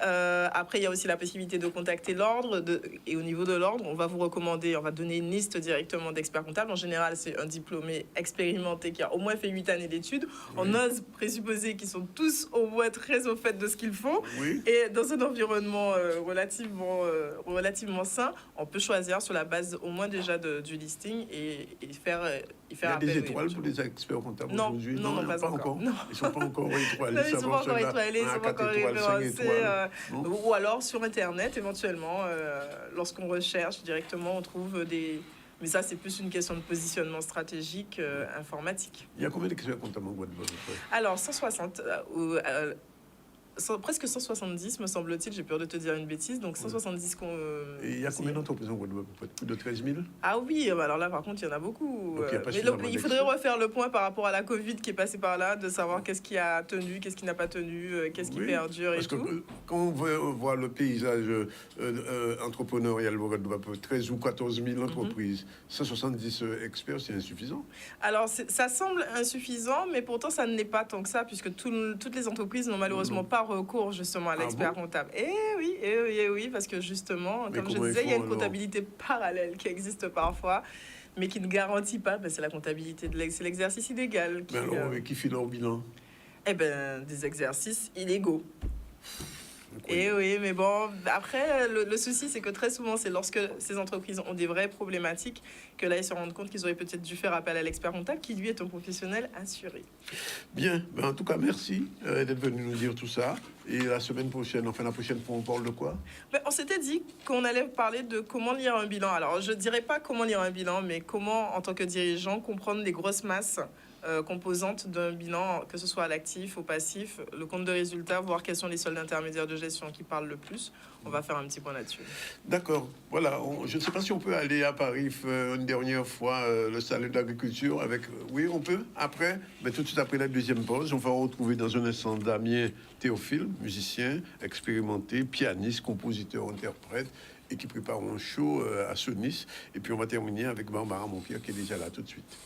[SPEAKER 4] après, il y a aussi la possibilité de contacter l'ordre. Et au niveau de l'ordre, on va vous recommander, on va donner une liste directement d'experts comptables. En général, c'est un diplômé expérimenté qui a au moins fait 8 années d'études. Oui. On ose présupposer qu'ils sont tous au moins très au fait de ce qu'ils font.
[SPEAKER 1] Oui.
[SPEAKER 4] Et dans un environnement relativement sain, on peut choisir sur la base au moins déjà du listing et faire
[SPEAKER 1] Il y a
[SPEAKER 4] appel.
[SPEAKER 1] des étoiles pour les experts comptables
[SPEAKER 4] Non,
[SPEAKER 1] aujourd'hui?
[SPEAKER 4] non, pas encore. Non.
[SPEAKER 1] Ils ne sont pas encore étoilés.
[SPEAKER 4] Non, ils ne sont pas encore étoilés, ils ne sont pas encore référencés. Ou alors sur Internet, éventuellement, lorsqu'on recherche directement, on trouve des... Mais ça, c'est plus une question de positionnement stratégique informatique.
[SPEAKER 1] Il y a combien d'experts comptables en Guadeloupe?
[SPEAKER 4] Alors, 160, presque 170, me semble-t-il. J'ai peur de te dire une bêtise. Donc, 170
[SPEAKER 1] Et il y a combien d'entreprises en Guadeloupe? Plus de 13 000?
[SPEAKER 4] Ah oui, alors là, par contre, il y en a beaucoup.
[SPEAKER 1] Mais
[SPEAKER 4] il faudrait refaire le point par rapport à la Covid qui est passée par là, de savoir qu'est-ce qui a tenu, qu'est-ce qui n'a pas tenu, qu'est-ce qui perdure et tout.
[SPEAKER 1] Parce que quand on voit le paysage entrepreneurial au Guadeloupe, 13 ou 14 000 entreprises, 170 experts, c'est insuffisant.
[SPEAKER 4] Alors, ça semble insuffisant, mais pourtant, ça ne l'est pas tant que ça, puisque toutes les entreprises n'ont malheureusement pas recours justement à l'expert comptable. Eh oui, parce que justement, comme je disais, il y a une comptabilité parallèle qui existe parfois, mais qui ne garantit pas, c'est la comptabilité, c'est l'exercice illégal.
[SPEAKER 1] Qui fait leur bilan?
[SPEAKER 4] Eh bien, des exercices illégaux. Et oui, mais bon, après, le souci, c'est que très souvent, c'est lorsque ces entreprises ont des vraies problématiques que là, ils se rendent compte qu'ils auraient peut-être dû faire appel à l'expert comptable, qui, lui, est un professionnel assuré.
[SPEAKER 1] Bien, en tout cas, merci d'être venu nous dire tout ça. Et la semaine prochaine, la prochaine fois, on parle de quoi?
[SPEAKER 4] On s'était dit qu'on allait parler de comment lire un bilan. Alors, je ne dirais pas comment lire un bilan, mais comment, en tant que dirigeant, comprendre les grosses masses composantes d'un bilan, que ce soit à l'actif, au passif, le compte de résultat, voir quels sont les soldes intermédiaires de gestion qui parlent le plus. On va faire un petit point là-dessus.
[SPEAKER 1] D'accord. Voilà. Je ne sais pas si on peut aller à Paris une dernière fois, le salon de l'agriculture avec... Oui, on peut. Après, mais tout de suite après la deuxième pause, on va retrouver dans un instant Damien Théophile, musicien expérimenté, pianiste, compositeur, interprète, et qui prépare un show à Sonis. Et puis on va terminer avec Barbara Montpierre qui est déjà là tout de suite.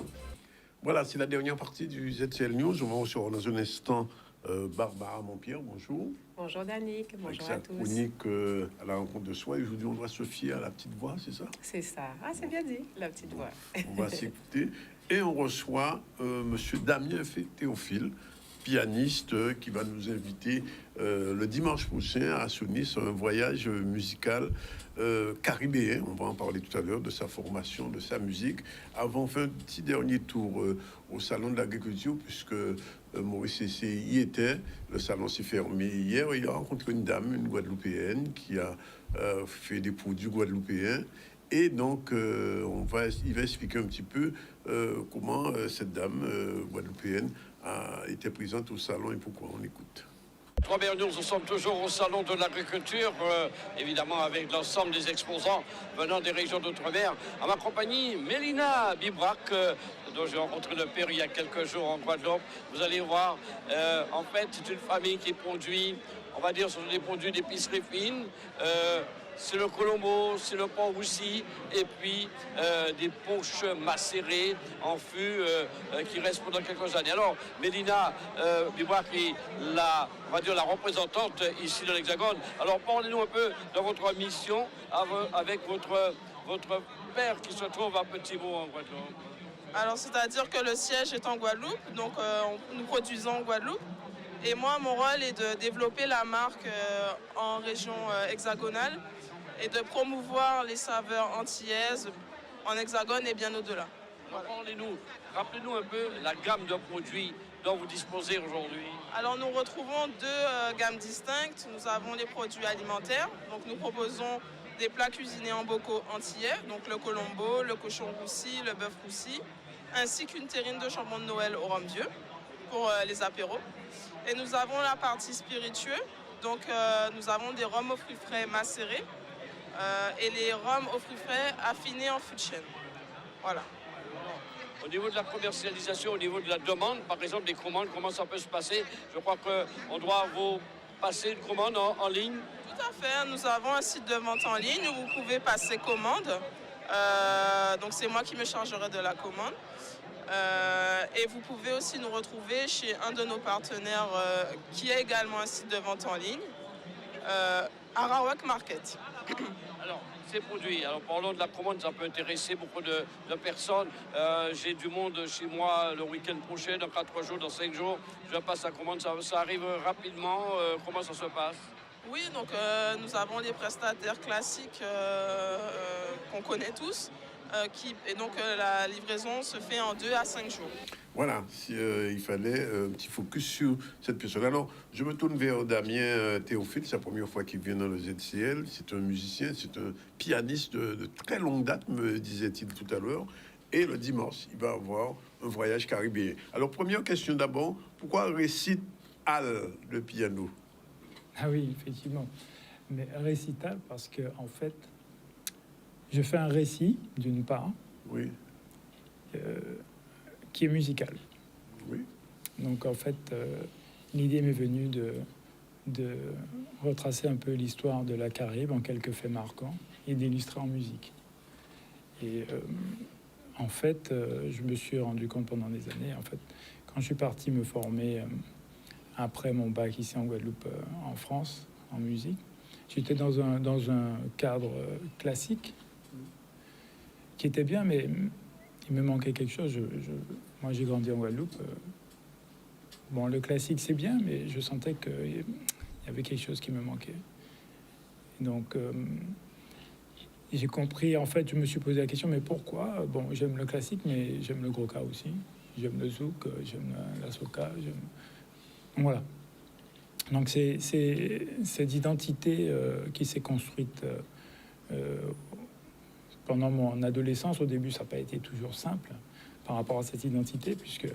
[SPEAKER 1] Voilà, c'est la dernière partie du ZCL News. On va recevoir dans un instant Barbara Montpierre. Bonjour.
[SPEAKER 11] Bonjour Danick, bonjour à tous.
[SPEAKER 1] Chronique à la rencontre de soi. Aujourd'hui, on doit se fier à la petite voix, c'est ça?
[SPEAKER 11] C'est ça. Ah, c'est bien dit, la petite voix.
[SPEAKER 1] On va s'écouter. Et on reçoit monsieur Damien Théophile, pianiste, qui va nous inviter le dimanche prochain à Sonis, un voyage musical caribéen. On va en parler tout à l'heure de sa formation, de sa musique. Avant, on fait un petit dernier tour au salon de l'agriculture, puisque Maurice Cessé y était. Le salon s'est fermé hier. Il a rencontré une dame, une Guadeloupéenne, qui a fait des produits guadeloupéens. Et donc, il va expliquer un petit peu comment cette dame guadeloupéenne a été présente au salon et pourquoi. On écoute.
[SPEAKER 12] Robert, nous sommes toujours au salon de l'agriculture, évidemment avec l'ensemble des exposants venant des régions d'outre-mer. À ma compagnie, Mélina Bibrac, dont j'ai rencontré le père il y a quelques jours en Guadeloupe. Vous allez voir, en fait, c'est une famille qui produit, on va dire, ce sont des produits d'épicerie fine. C'est le colombo, c'est le pont roussi, et puis des poches macérées en fût qui restent pendant quelques années. Alors, Mélina Bibrac est la représentante ici de l'Hexagone. Alors, parlez-nous un peu de votre mission avec votre père qui se trouve à Petit-Mot en Guadeloupe.
[SPEAKER 13] Alors, c'est-à-dire que le siège est en Guadeloupe, donc nous produisons en Guadeloupe. Et moi, mon rôle est de développer la marque en région hexagonale et de promouvoir les saveurs antillaises en hexagone et bien au-delà.
[SPEAKER 12] Voilà. Rappelez-nous un peu la gamme de produits dont vous disposez aujourd'hui.
[SPEAKER 13] Alors nous retrouvons deux gammes distinctes. Nous avons les produits alimentaires. Donc nous proposons des plats cuisinés en bocaux antillais, donc le colombo, le cochon roussi, le bœuf roussi, ainsi qu'une terrine de jambon de Noël au rhum vieux pour les apéros. Et nous avons la partie spiritueux. Donc nous avons des rhums aux fruits frais macérés et les rhums aux fruits frais affinés en fût de chêne. Voilà.
[SPEAKER 12] Au niveau de la commercialisation, au niveau de la demande, par exemple des commandes, comment ça peut se passer? Je crois qu'on doit vous passer une commande en ligne.
[SPEAKER 13] Tout à fait, nous avons un site de vente en ligne où vous pouvez passer commande. Donc c'est moi qui me chargerai de la commande. Et vous pouvez aussi nous retrouver chez un de nos partenaires qui a également un site de vente en ligne, Arawak Market.
[SPEAKER 12] Alors, ces produits, alors parlons de la commande, ça peut intéresser beaucoup de personnes. J'ai du monde chez moi le week-end prochain, dans 4 jours, dans 5 jours. Je passe la commande, ça arrive rapidement. Comment ça se passe?
[SPEAKER 13] Oui, donc nous avons les prestataires classiques qu'on connaît tous. Et donc la livraison se fait en 2 à 5 jours.
[SPEAKER 1] Voilà, il fallait un petit focus sur cette personne. Alors, je me tourne vers Damien Théophile, c'est la première fois qu'il vient dans le ZCL. C'est un musicien, c'est un pianiste de très longue date, me disait-il tout à l'heure. Et le dimanche, il va avoir un voyage caribéen. Alors, première question d'abord, pourquoi récite-t-il le piano?
[SPEAKER 14] Ah oui, effectivement. Mais récital parce que, en fait, je fais un récit, d'une part,
[SPEAKER 1] oui.
[SPEAKER 14] Qui est musical.
[SPEAKER 1] Oui.
[SPEAKER 14] Donc, en fait, l'idée m'est venue de retracer un peu l'histoire de la Caraïbe en quelques faits marquants et d'illustrer en musique. Et en fait, je me suis rendu compte pendant des années, en fait, quand je suis parti me former après mon bac ici en Guadeloupe, en France, en musique, j'étais dans un cadre classique qui était bien, mais il me manquait quelque chose. Moi, j'ai grandi en Guadeloupe. Bon, le classique, c'est bien, mais je sentais qu'il y avait quelque chose qui me manquait. Donc, j'ai compris, en fait, je me suis posé la question, mais pourquoi? Bon, j'aime le classique, mais j'aime le gros-ka aussi. J'aime le zouk, j'aime la soca, voilà. Donc, c'est cette identité qui s'est construite pendant mon adolescence. Au début, ça n'a pas été toujours simple par rapport à cette identité, puisque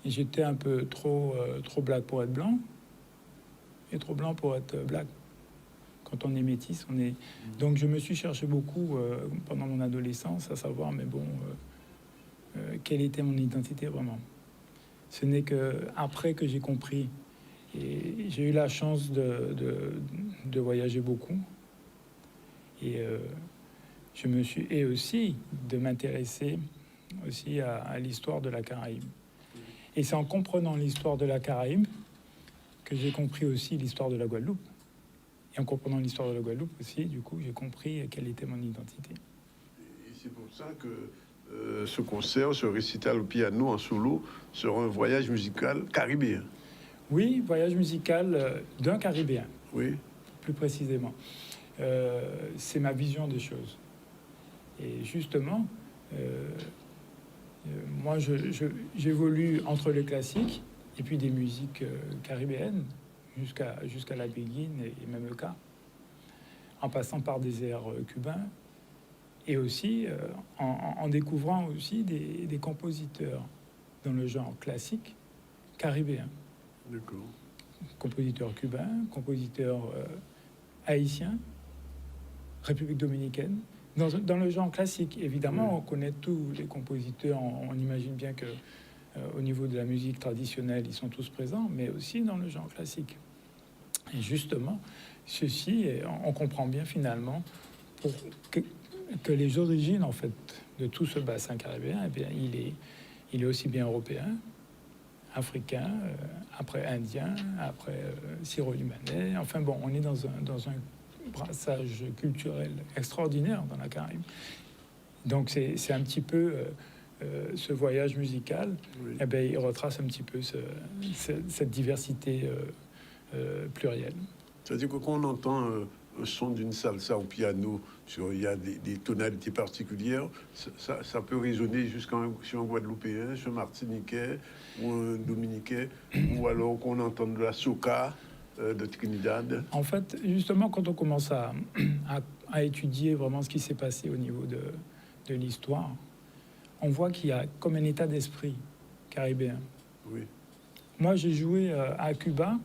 [SPEAKER 14] j'étais un peu trop black pour être blanc et trop blanc pour être black. Quand on est métis, on est... Donc je me suis cherché beaucoup pendant mon adolescence à savoir, mais bon, quelle était mon identité vraiment. Ce n'est que après que j'ai compris, et j'ai eu la chance de voyager beaucoup, et je me suis, et aussi de m'intéresser aussi à l'histoire de la Caraïbe. Et c'est en comprenant l'histoire de la Caraïbe que j'ai compris aussi l'histoire de la Guadeloupe. Et en comprenant l'histoire de la Guadeloupe aussi, du coup, j'ai compris quelle était mon identité.
[SPEAKER 1] Et c'est pour ça que ce concert, ce récital au piano en solo, sera un voyage musical caribéen.
[SPEAKER 14] Oui, voyage musical d'un Caribéen.
[SPEAKER 1] Oui. Plus
[SPEAKER 14] précisément. C'est ma vision des choses. Et justement, moi, j'évolue entre le classique et puis des musiques caribéennes jusqu'à la béguine et même le cas, en passant par des airs cubains et aussi en découvrant aussi des compositeurs dans le genre classique caribéen.
[SPEAKER 1] D'accord.
[SPEAKER 14] Compositeurs cubains, compositeurs haïtiens, République dominicaine. Dans le genre classique, évidemment, on connaît tous les compositeurs. On imagine bien que au niveau de la musique traditionnelle, ils sont tous présents, mais aussi dans le genre classique. Et justement, ceci, on comprend bien finalement que les origines en fait de tout ce bassin caribéen, eh bien, il est aussi bien européen, africain, après indien, après syro-libanais. Enfin bon, on est dans un brassage culturel extraordinaire dans la Caraïbe. Donc c'est un petit peu ce voyage musical, oui. Eh bien, il retrace un petit peu cette diversité plurielle.
[SPEAKER 1] C'est-à-dire que quand on entend un son d'une salsa au piano, il y a des tonalités particulières, ça peut résonner sur un Guadeloupéen, sur un Martiniquais ou un Dominicain, ou alors qu'on entend de la soca de Trinidad.
[SPEAKER 14] En fait, justement, quand on commence à étudier vraiment ce qui s'est passé au niveau de l'histoire, on voit qu'il y a comme un état d'esprit caribéen.
[SPEAKER 1] Oui.
[SPEAKER 14] Moi, j'ai joué à Cuba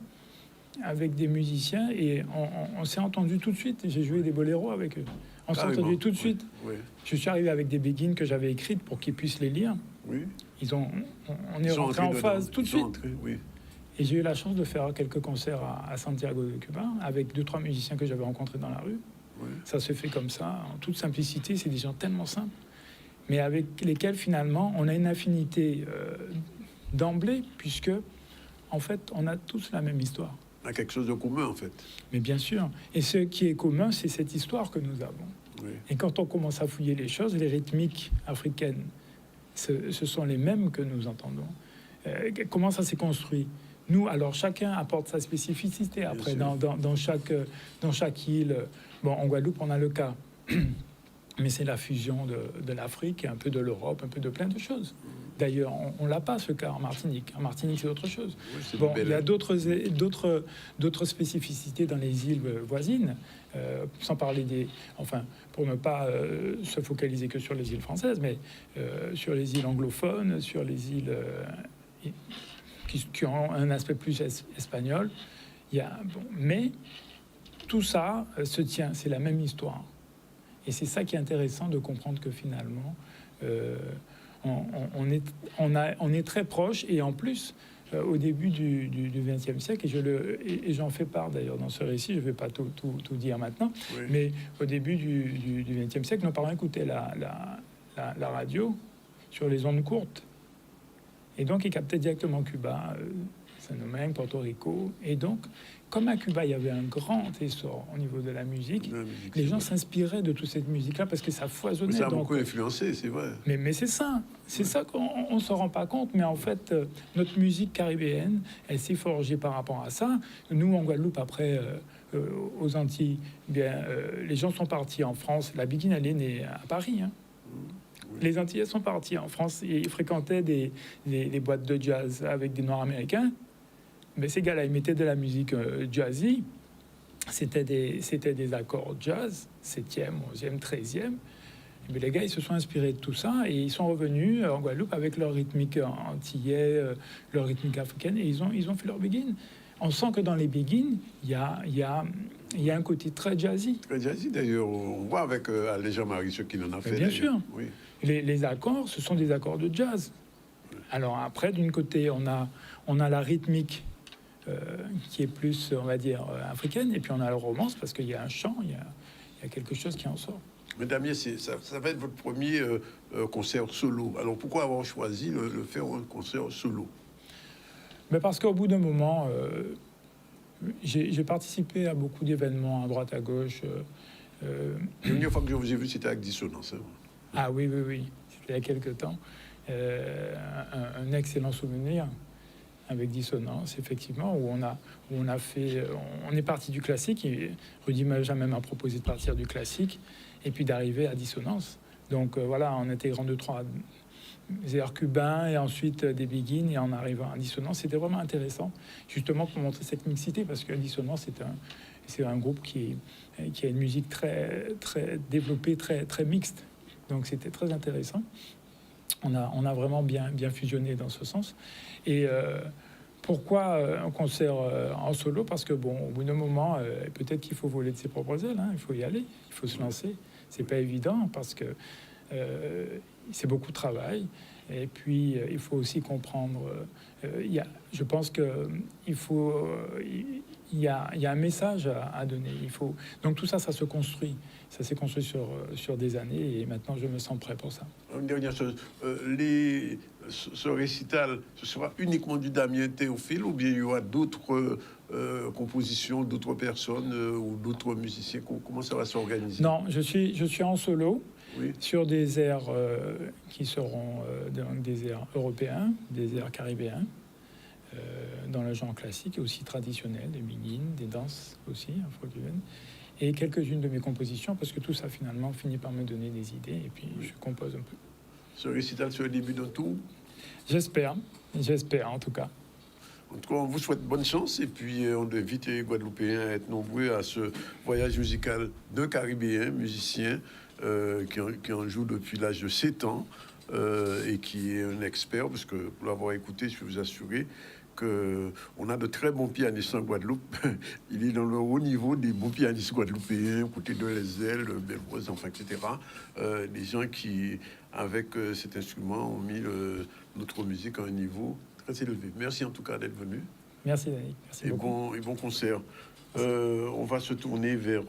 [SPEAKER 14] avec des musiciens et on s'est entendu tout de suite. J'ai joué des boléros avec eux. On s'est entendu tout de suite.
[SPEAKER 1] Oui.
[SPEAKER 14] Je suis arrivé avec des béguines que j'avais écrites pour qu'ils puissent les lire.
[SPEAKER 1] Oui.
[SPEAKER 14] On est rentré en phase tout de suite.
[SPEAKER 1] Oui.
[SPEAKER 14] Et j'ai eu la chance de faire quelques concerts à Santiago de Cuba avec 2-3 musiciens que j'avais rencontrés dans la rue.
[SPEAKER 1] Oui.
[SPEAKER 14] Ça se fait comme ça, en toute simplicité. C'est des gens tellement simples, mais avec lesquels finalement on a une affinité d'emblée, puisque en fait on a tous la même histoire.
[SPEAKER 1] On a quelque chose de commun en fait.
[SPEAKER 14] Mais bien sûr. Et ce qui est commun, c'est cette histoire que nous avons.
[SPEAKER 1] Oui.
[SPEAKER 14] Et quand on commence à fouiller les choses, les rythmiques africaines, ce sont les mêmes que nous entendons. Comment ça s'est construit? Nous, alors chacun apporte sa spécificité après dans chaque île. Bon, en Guadeloupe, on a le cas, mais c'est la fusion de l'Afrique, un peu de l'Europe, un peu de plein de choses. D'ailleurs, on l'a pas ce cas en Martinique. En Martinique, c'est autre chose.
[SPEAKER 1] Oui,
[SPEAKER 14] bon, il y a d'autres spécificités dans les îles voisines, sans parler pour ne pas se focaliser que sur les îles françaises, mais sur les îles anglophones, sur les îles qui ont un aspect plus espagnol. Mais tout ça se tient, c'est la même histoire. Et c'est ça qui est intéressant de comprendre que finalement, on est très proche. Et en plus, au début du XXe siècle, et j'en fais part d'ailleurs dans ce récit, je ne vais pas tout dire maintenant, mais au début du XXe siècle, nos parents écoutaient la radio sur les ondes courtes. Et donc, ils captaient directement Cuba, Saint-Domingue, Porto Rico. Et donc, comme à Cuba, il y avait un grand essor au niveau de la musique, les gens s'inspiraient de toute cette musique-là parce que ça foisonnait.
[SPEAKER 1] Mais ça a beaucoup influencé, c'est vrai.
[SPEAKER 14] Mais c'est ça qu'on ne se rend pas compte. Mais en fait, notre musique caribéenne, elle s'est forgée par rapport à ça. Nous, en Guadeloupe, après, aux Antilles, les gens sont partis en France. La Biguine, elle est née à Paris, hein. Les Antillais sont partis en France et ils fréquentaient des boîtes de jazz avec des Noirs américains. Mais ces gars-là, ils mettaient de la musique jazzy. C'était des accords jazz, 7e, 11e, 13e. Mais les gars, ils se sont inspirés de tout ça et ils sont revenus en Guadeloupe avec leur rythmique antillais, leur rythmique africaine, et ils ont fait leur begin. On sent que dans les begins, il y a un côté très jazzy.
[SPEAKER 1] Très jazzy, d'ailleurs. On voit avec Alain Jean-Marie ce qu'il en a fait.
[SPEAKER 14] Bien sûr.
[SPEAKER 1] Oui.
[SPEAKER 14] Les accords, ce sont des accords de jazz. Alors après, d'une côté, on a la rythmique qui est plus, on va dire, africaine, et puis on a la romance parce qu'il y a un chant, il y a quelque chose qui en sort.
[SPEAKER 1] Mais Damien, ça va être votre premier concert solo. Alors pourquoi avoir choisi le faire un concert solo?
[SPEAKER 14] Mais parce qu'au bout d'un moment, j'ai participé à beaucoup d'événements à droite, à gauche.
[SPEAKER 1] La dernière fois que je vous ai vu, c'était avec Dissonance. Hein.
[SPEAKER 14] Ah oui, c'était il y a quelque temps. Un excellent souvenir avec Dissonance, effectivement, où on a fait... On est parti du classique, et Rudy Benjamin m'a proposé de partir du classique, et puis d'arriver à Dissonance. Donc voilà, en intégrant 2-3 airs cubains, et ensuite des begins, et en arrivant à Dissonance, c'était vraiment intéressant, justement pour montrer cette mixité, parce que Dissonance, c'est un groupe qui a une musique très, très développée, très, très mixte. Donc c'était très intéressant. On a vraiment bien fusionné dans ce sens. Et pourquoi un concert en solo? Parce que bon, au bout d'un moment, peut-être qu'il faut voler de ses propres ailes. Hein. Il faut y aller, il faut se lancer. C'est pas évident parce que c'est beaucoup de travail. Et puis il faut aussi comprendre. Je pense que il y a un message à donner. Donc tout ça se construit. Ça s'est construit sur des années et maintenant je me sens prêt pour ça.
[SPEAKER 1] Une dernière chose, ce récital, ce sera uniquement du Damien Théophile ou bien il y aura d'autres compositions, d'autres personnes ou d'autres musiciens? Comment ça va s'organiser?
[SPEAKER 14] Non, je suis en solo sur des airs qui seront des airs européens, des airs caribéens. Dans le genre classique et aussi traditionnel, des begins, des danses aussi afro-cubaines, et quelques-unes de mes compositions, parce que tout ça finalement finit par me donner des idées, et puis je compose un peu.
[SPEAKER 1] Ce récital, c'est le début d'un tout?
[SPEAKER 14] J'espère en tout cas.
[SPEAKER 1] En tout cas, on vous souhaite bonne chance, et puis on invite les Guadeloupéens à être nombreux à ce voyage musical d'un Caribéen, musicien, qui en joue depuis l'âge de 7 ans, et qui est un expert, parce que pour l'avoir écouté, je peux vous assurer qu'on a de très bons pianistes en Guadeloupe. Il est dans le haut niveau des bons pianistes guadeloupéens, côté de Lesel, Belrose, enfin, etc. Des gens qui, avec cet instrument, ont mis notre musique à un niveau très élevé. Merci en tout cas d'être venu.
[SPEAKER 14] Merci Danick. Merci beaucoup.
[SPEAKER 1] Et bon concert. On va se tourner vers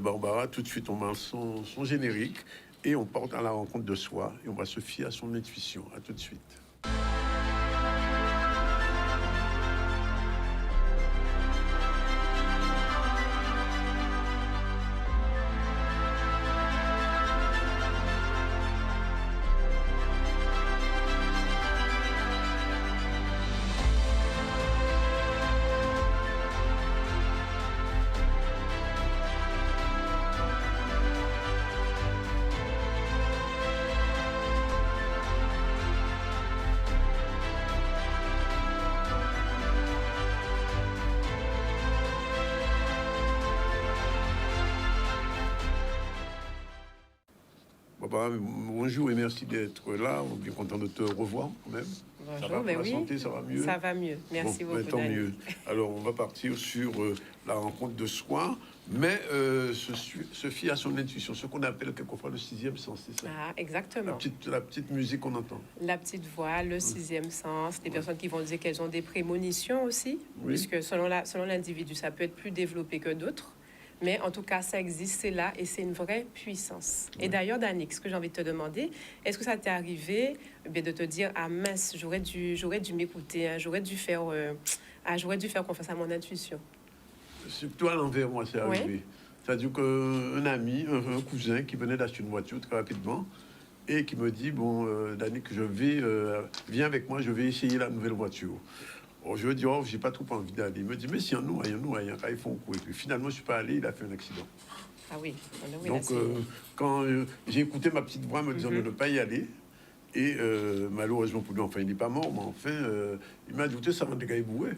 [SPEAKER 1] Barbara. Tout de suite, on met son générique et on part à la rencontre de soi et on va se fier à son intuition. À tout de suite. pas. Bonjour et merci d'être là. On est bien content de te revoir quand même.
[SPEAKER 11] Bonjour,
[SPEAKER 1] ça va pour la santé, ça va mieux?
[SPEAKER 11] Ça va mieux. Merci beaucoup.
[SPEAKER 1] Tant mieux. Alors, on va partir sur la rencontre de soi, mais se fier à son intuition, ce qu'on appelle quelquefois le sixième sens, c'est ça?
[SPEAKER 11] Ah, exactement.
[SPEAKER 1] La petite musique qu'on entend.
[SPEAKER 11] La petite voix, le sixième sens, des personnes qui vont dire qu'elles ont des prémonitions aussi, puisque selon l'individu, ça peut être plus développé que d'autres. Mais en tout cas, ça existe, c'est là, et c'est une vraie puissance. Et d'ailleurs, Danick, ce que j'ai envie de te demander, est-ce que ça t'est arrivé de te dire, ah mince, j'aurais dû m'écouter, hein, j'aurais dû faire confiance à mon intuition?
[SPEAKER 1] C'est toi à l'envers, moi, c'est arrivé. C'est-à-dire qu'un ami, un cousin qui venait d'acheter une voiture très rapidement, et qui me dit, bon, Danick, viens avec moi, je vais essayer la nouvelle voiture. Je lui dis, oh, j'ai pas trop envie d'aller. Il me dit, mais si, nous, ils font coup. Et puis, finalement, je suis pas allé, il a fait un accident.
[SPEAKER 11] Ah oui.
[SPEAKER 1] Donc, quand j'ai écouté ma petite voix me disant de ne pas y aller, et malheureusement pour lui, enfin, il n'est pas mort, mais enfin, il m'a dit, ça va des gars boués.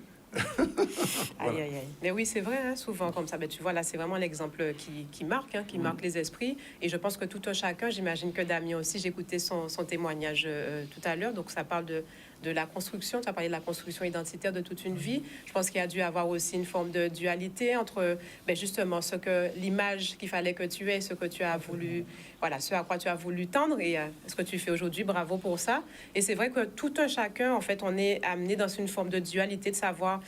[SPEAKER 11] Aïe, aïe, aïe. Mais oui, c'est vrai, hein, souvent comme ça. Ben, tu vois, là, c'est vraiment l'exemple qui marque, hein, qui marque les esprits. Et je pense que tout un chacun, j'imagine que Damien aussi, j'écoutais son témoignage tout à l'heure. Donc, ça parle de la construction. Tu as parlé de la construction identitaire de toute une vie. Je pense qu'il y a dû avoir aussi une forme de dualité entre justement l'image qu'il fallait que tu aies, ce que tu as voulu, voilà, ce à quoi tu as voulu tendre et ce que tu fais aujourd'hui. Bravo pour ça. Et c'est vrai que tout un chacun, en fait, on est amené dans une forme de dualité de savoir,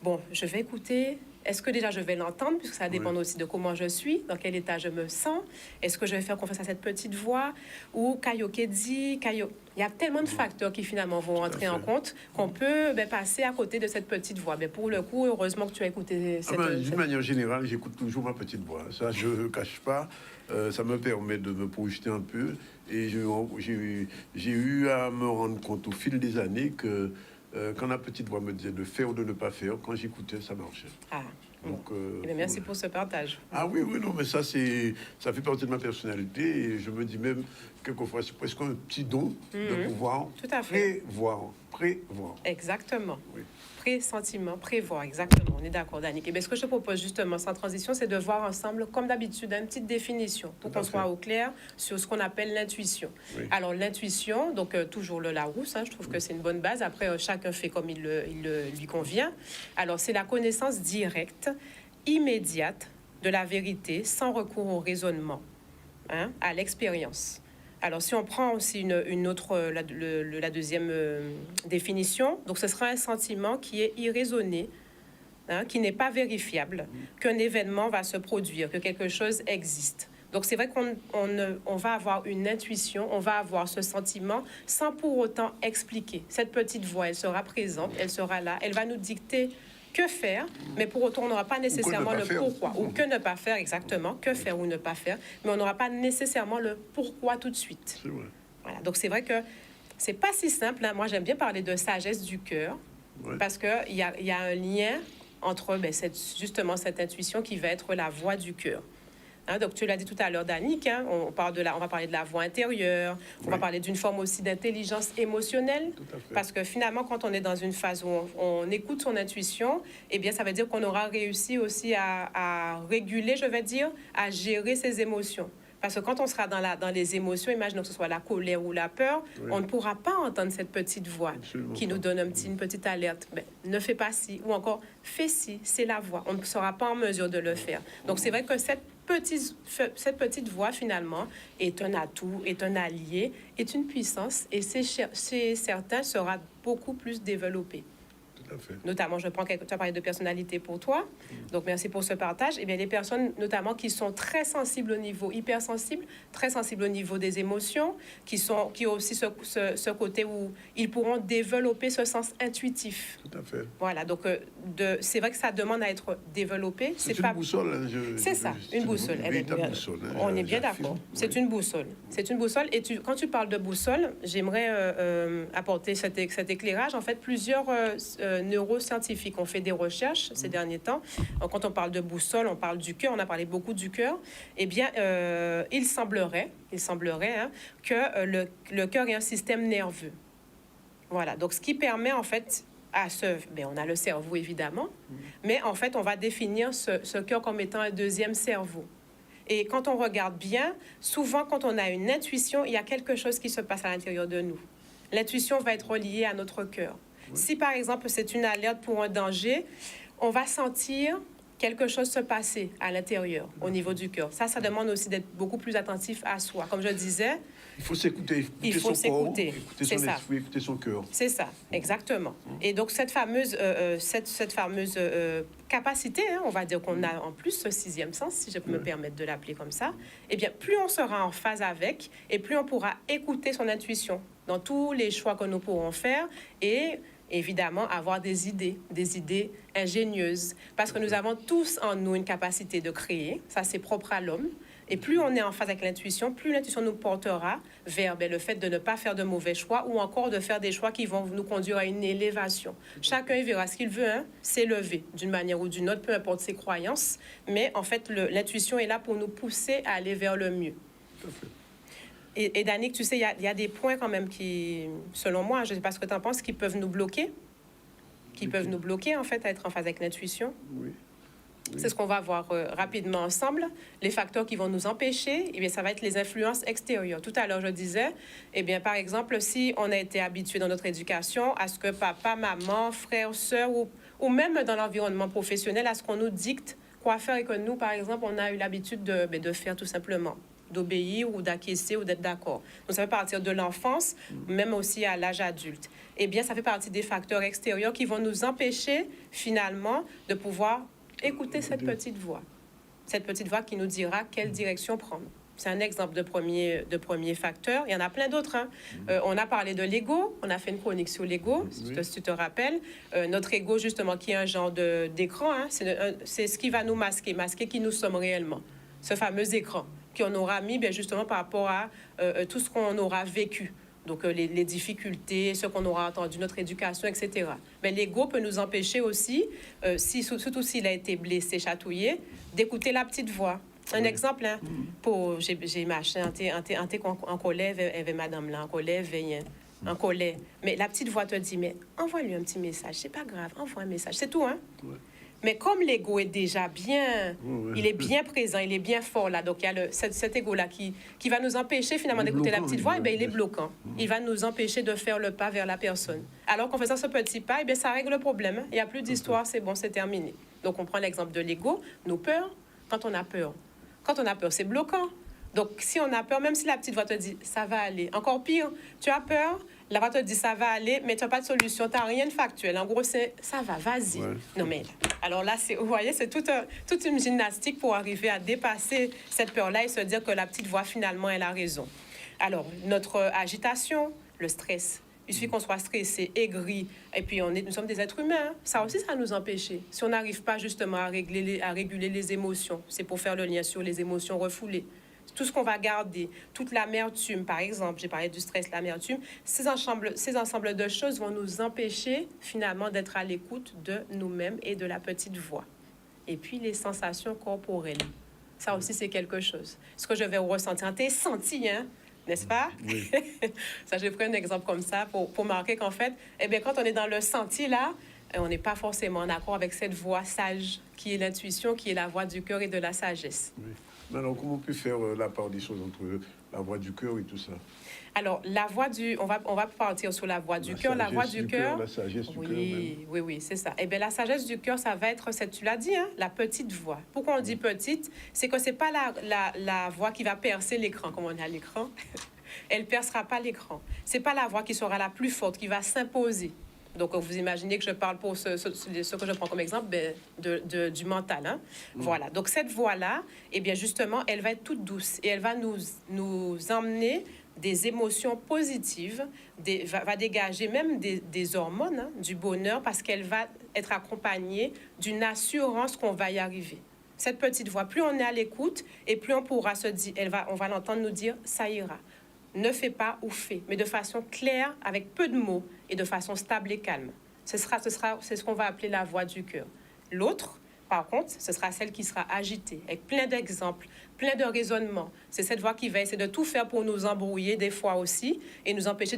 [SPEAKER 11] bon, je vais écouter. Est-ce que déjà je vais l'entendre, puisque ça dépend aussi de comment je suis, dans quel état je me sens. Est-ce que je vais faire confiance à cette petite voix ou Kayokedi, Il y a tellement de facteurs qui finalement vont entrer en compte qu'on peut passer à côté de cette petite voix. Mais pour le coup, heureusement que tu as écouté cette...
[SPEAKER 1] D'une manière générale, j'écoute toujours ma petite voix. Ça, je ne cache pas. Ça me permet de me projeter un peu. Et j'ai eu à me rendre compte au fil des années que quand la petite voix me disait de faire ou de ne pas faire, quand j'écoutais, ça marchait.
[SPEAKER 11] Ah. Donc, merci pour ce partage.
[SPEAKER 1] Ah oui, non, mais ça fait partie de ma personnalité et je me dis même quelquefois c'est presque un petit don de pouvoir prévoir.
[SPEAKER 11] Exactement.
[SPEAKER 1] Oui.
[SPEAKER 11] Pressentiment, prévoir, exactement. On est d'accord, Danick. Et bien, ce que je te propose justement, sans transition, c'est de voir ensemble, comme d'habitude, une petite définition pour qu'on soit au clair sur ce qu'on appelle l'intuition. Oui. Alors, l'intuition, donc toujours le Larousse, hein, je trouve que c'est une bonne base. Après, chacun fait comme il lui convient. Alors, c'est la connaissance directe, immédiate de la vérité, sans recours au raisonnement, hein, à l'expérience. Alors, si on prend aussi une autre, la deuxième définition, donc ce sera un sentiment qui est irraisonné, hein, qui n'est pas vérifiable, qu'un événement va se produire, que quelque chose existe. Donc, c'est vrai qu'on va avoir une intuition, on va avoir ce sentiment sans pour autant expliquer. Cette petite voix, elle sera présente, elle sera là, elle va nous dicter que faire, mais pour autant, on n'aura pas nécessairement le pourquoi. Ou que ne pas faire, exactement. Que faire ou ne pas faire. Mais on n'aura pas nécessairement le pourquoi tout de suite.
[SPEAKER 1] C'est vrai.
[SPEAKER 11] Voilà. Donc, c'est vrai que c'est pas si simple. Hein. Moi, j'aime bien parler de sagesse du cœur. Parce qu'il y a un lien entre justement cette intuition qui va être la voix du cœur. Hein, donc, tu l'as dit tout à l'heure, Danick, hein, on va parler de la voix intérieure, on va parler d'une forme aussi d'intelligence émotionnelle, parce que finalement, quand on est dans une phase où on écoute son intuition, eh bien, ça veut dire qu'on aura réussi aussi à réguler, je vais dire, à gérer ses émotions. Parce que quand on sera dans les émotions, imaginons que ce soit la colère ou la peur, on ne pourra pas entendre cette petite voix qui nous donne une petite alerte. Ben, ne fais pas ci, ou encore fais ci, c'est la voix. On ne sera pas en mesure de le faire. Donc, c'est vrai que cette petite voix, finalement, est un atout, est un allié, est une puissance, et c'est certain, sera beaucoup plus développée. Notamment, tu as parlé de personnalité pour toi, donc merci pour ce partage. Eh bien, les personnes, notamment, qui sont très sensibles au niveau hypersensible, très sensibles au niveau des émotions, qui ont aussi ce côté où ils pourront développer ce sens intuitif.
[SPEAKER 1] Tout à fait.
[SPEAKER 11] Voilà, donc c'est vrai que ça demande à être développé.
[SPEAKER 1] C'est une boussole. Hein,
[SPEAKER 11] c'est ça, une boussole.
[SPEAKER 1] Boussole, hein,
[SPEAKER 11] on est bien d'accord. C'est une boussole. C'est une boussole. Et quand tu parles de boussole, j'aimerais apporter cet éclairage. En fait, plusieurs neuroscientifiques ont fait des recherches ces derniers temps. Donc, quand on parle de boussole, on parle du cœur, on a parlé beaucoup du cœur. Eh bien, il semblerait hein, que le cœur est un système nerveux. Voilà, donc ce qui permet en fait on a le cerveau évidemment, mais en fait on va définir ce cœur comme étant un deuxième cerveau. Et quand on regarde bien, souvent quand on a une intuition, il y a quelque chose qui se passe à l'intérieur de nous. L'intuition va être reliée à notre cœur. Si par exemple c'est une alerte pour un danger, on va sentir quelque chose se passer à l'intérieur, au niveau du cœur. Ça demande aussi d'être beaucoup plus attentif à soi. Comme je disais,
[SPEAKER 1] il faut s'écouter,
[SPEAKER 11] il faut
[SPEAKER 1] son corps,
[SPEAKER 11] s'écouter.
[SPEAKER 1] écouter
[SPEAKER 11] C'est
[SPEAKER 1] son
[SPEAKER 11] ça.
[SPEAKER 1] esprit, écouter son cœur.
[SPEAKER 11] C'est ça, exactement. Et donc cette fameuse capacité, hein, on va dire qu'on a en plus ce sixième sens, si je peux me permettre de l'appeler comme ça, eh bien plus on sera en phase avec et plus on pourra écouter son intuition dans tous les choix que nous pourrons faire et évidemment avoir des idées ingénieuses. Parce que nous avons tous en nous une capacité de créer, ça c'est propre à l'homme. Et plus on est en phase avec l'intuition, plus l'intuition nous portera vers le fait de ne pas faire de mauvais choix ou encore de faire des choix qui vont nous conduire à une élévation. Chacun il verra ce qu'il veut, hein, s'élever d'une manière ou d'une autre, peu importe ses croyances. Mais en fait, l'intuition est là pour nous pousser à aller vers le mieux. Et Danick, tu sais, il y a des points quand même qui, selon moi, je ne sais pas ce que tu en penses, qui peuvent nous bloquer. Peuvent nous bloquer, en fait, à être en phase avec l'intuition.
[SPEAKER 1] Oui.
[SPEAKER 11] C'est ce qu'on va voir rapidement ensemble. Les facteurs qui vont nous empêcher, eh bien, ça va être les influences extérieures. Tout à l'heure, je disais, eh bien, par exemple, si on a été habitué dans notre éducation à ce que papa, maman, frère, sœur ou même dans l'environnement professionnel, à ce qu'on nous dicte quoi faire et que nous, par exemple, on a eu l'habitude de faire tout simplement, d'obéir ou d'acquiescer ou d'être d'accord. Donc, ça fait partir de l'enfance, même aussi à l'âge adulte. Eh bien, ça fait partie des facteurs extérieurs qui vont nous empêcher, finalement, de pouvoir écouter cette petite voix qui nous dira quelle direction prendre. C'est un exemple de premier facteur. Il y en a plein d'autres. Hein. On a parlé de l'ego. On a fait une chronique sur l'ego, si tu te rappelles. Notre ego, justement, qui est un genre d'écran, hein, c'est ce qui va nous masquer qui nous sommes réellement. Ce fameux écran qu'on aura mis, bien justement, par rapport à tout ce qu'on aura vécu. Donc, les difficultés, ce qu'on aura entendu, notre éducation, etc. Mais l'ego peut nous empêcher aussi, surtout s'il a été blessé, chatouillé, d'écouter la petite voix. Un exemple, hein, j'ai marché en colère avec madame là, en colère, en colère. Mais la petite voix te dit, mais envoie-lui un petit message, c'est pas grave, envoie un message, c'est tout, hein? Ouais. Mais comme l'ego est déjà bien, il est bien présent, il est bien fort là, donc il y a cet ego-là qui va nous empêcher finalement d'écouter la petite voix, et bien il est bloquant. Il va nous empêcher de faire le pas vers la personne. Alors qu'en faisant ce petit pas, et bien ça règle le problème. Hein. Il n'y a plus d'histoire, c'est bon, c'est terminé. Donc on prend l'exemple de l'ego, nos peurs, quand on a peur. Quand on a peur, c'est bloquant. Donc si on a peur, même si la petite voix te dit « ça va aller », encore pire, tu as peur, la voix te dit « ça va aller », mais tu n'as pas de solution, tu n'as rien de factuel. En gros, c'est « ça va, vas-y ». Non mais alors là, vous voyez, c'est toute une gymnastique pour arriver à dépasser cette peur-là et se dire que la petite voix, finalement, elle a raison. Alors, notre agitation, le stress. Il suffit qu'on soit stressé, aigri, et puis nous sommes des êtres humains. Ça aussi, ça nous empêche. Si on n'arrive pas justement à réguler les émotions, c'est pour faire le lien sur les émotions refoulées. Tout ce qu'on va garder, toute l'amertume, par exemple, j'ai parlé du stress, l'amertume, ces ensembles de choses vont nous empêcher finalement d'être à l'écoute de nous-mêmes et de la petite voix. Et puis les sensations corporelles, ça aussi c'est quelque chose. Ce que je vais ressentir, t'es senti, hein? N'est-ce pas? Oui. Ça, j'ai pris un exemple comme ça pour marquer qu'en fait, eh bien, quand on est dans le senti là, on n'est pas forcément en accord avec cette voix sage qui est l'intuition, qui est la voix du cœur et de la sagesse. Oui.
[SPEAKER 1] Alors, comment on peut faire la part des choses entre la voix du cœur et tout ça?
[SPEAKER 11] Alors, la voix on va partir sur la voix du cœur. La voix du cœur,
[SPEAKER 1] la sagesse du cœur même.
[SPEAKER 11] Oui, c'est ça. Eh bien, la sagesse du cœur, ça va être, tu l'as dit, hein, la petite voix. Pourquoi on dit petite? C'est que c'est pas la voix qui va percer l'écran, comme on est à l'écran. Elle percera pas l'écran. C'est pas la voix qui sera la plus forte, qui va s'imposer. Donc, vous imaginez que je parle pour ce que je prends comme exemple du mental. Hein? Voilà. Donc, cette voix-là, eh bien, justement, elle va être toute douce et elle va nous emmener des émotions positives, va dégager même des hormones, hein, du bonheur, parce qu'elle va être accompagnée d'une assurance qu'on va y arriver. Cette petite voix, plus on est à l'écoute et plus on pourra se dire, on va l'entendre nous dire « ça ira ». Ne fais pas ou fais, mais de façon claire, avec peu de mots et de façon stable et calme. C'est ce qu'on va appeler la voix du cœur. L'autre, par contre, ce sera celle qui sera agitée, avec plein d'exemples, plein de raisonnements. C'est cette voix qui va essayer de tout faire pour nous embrouiller des fois aussi et nous empêcher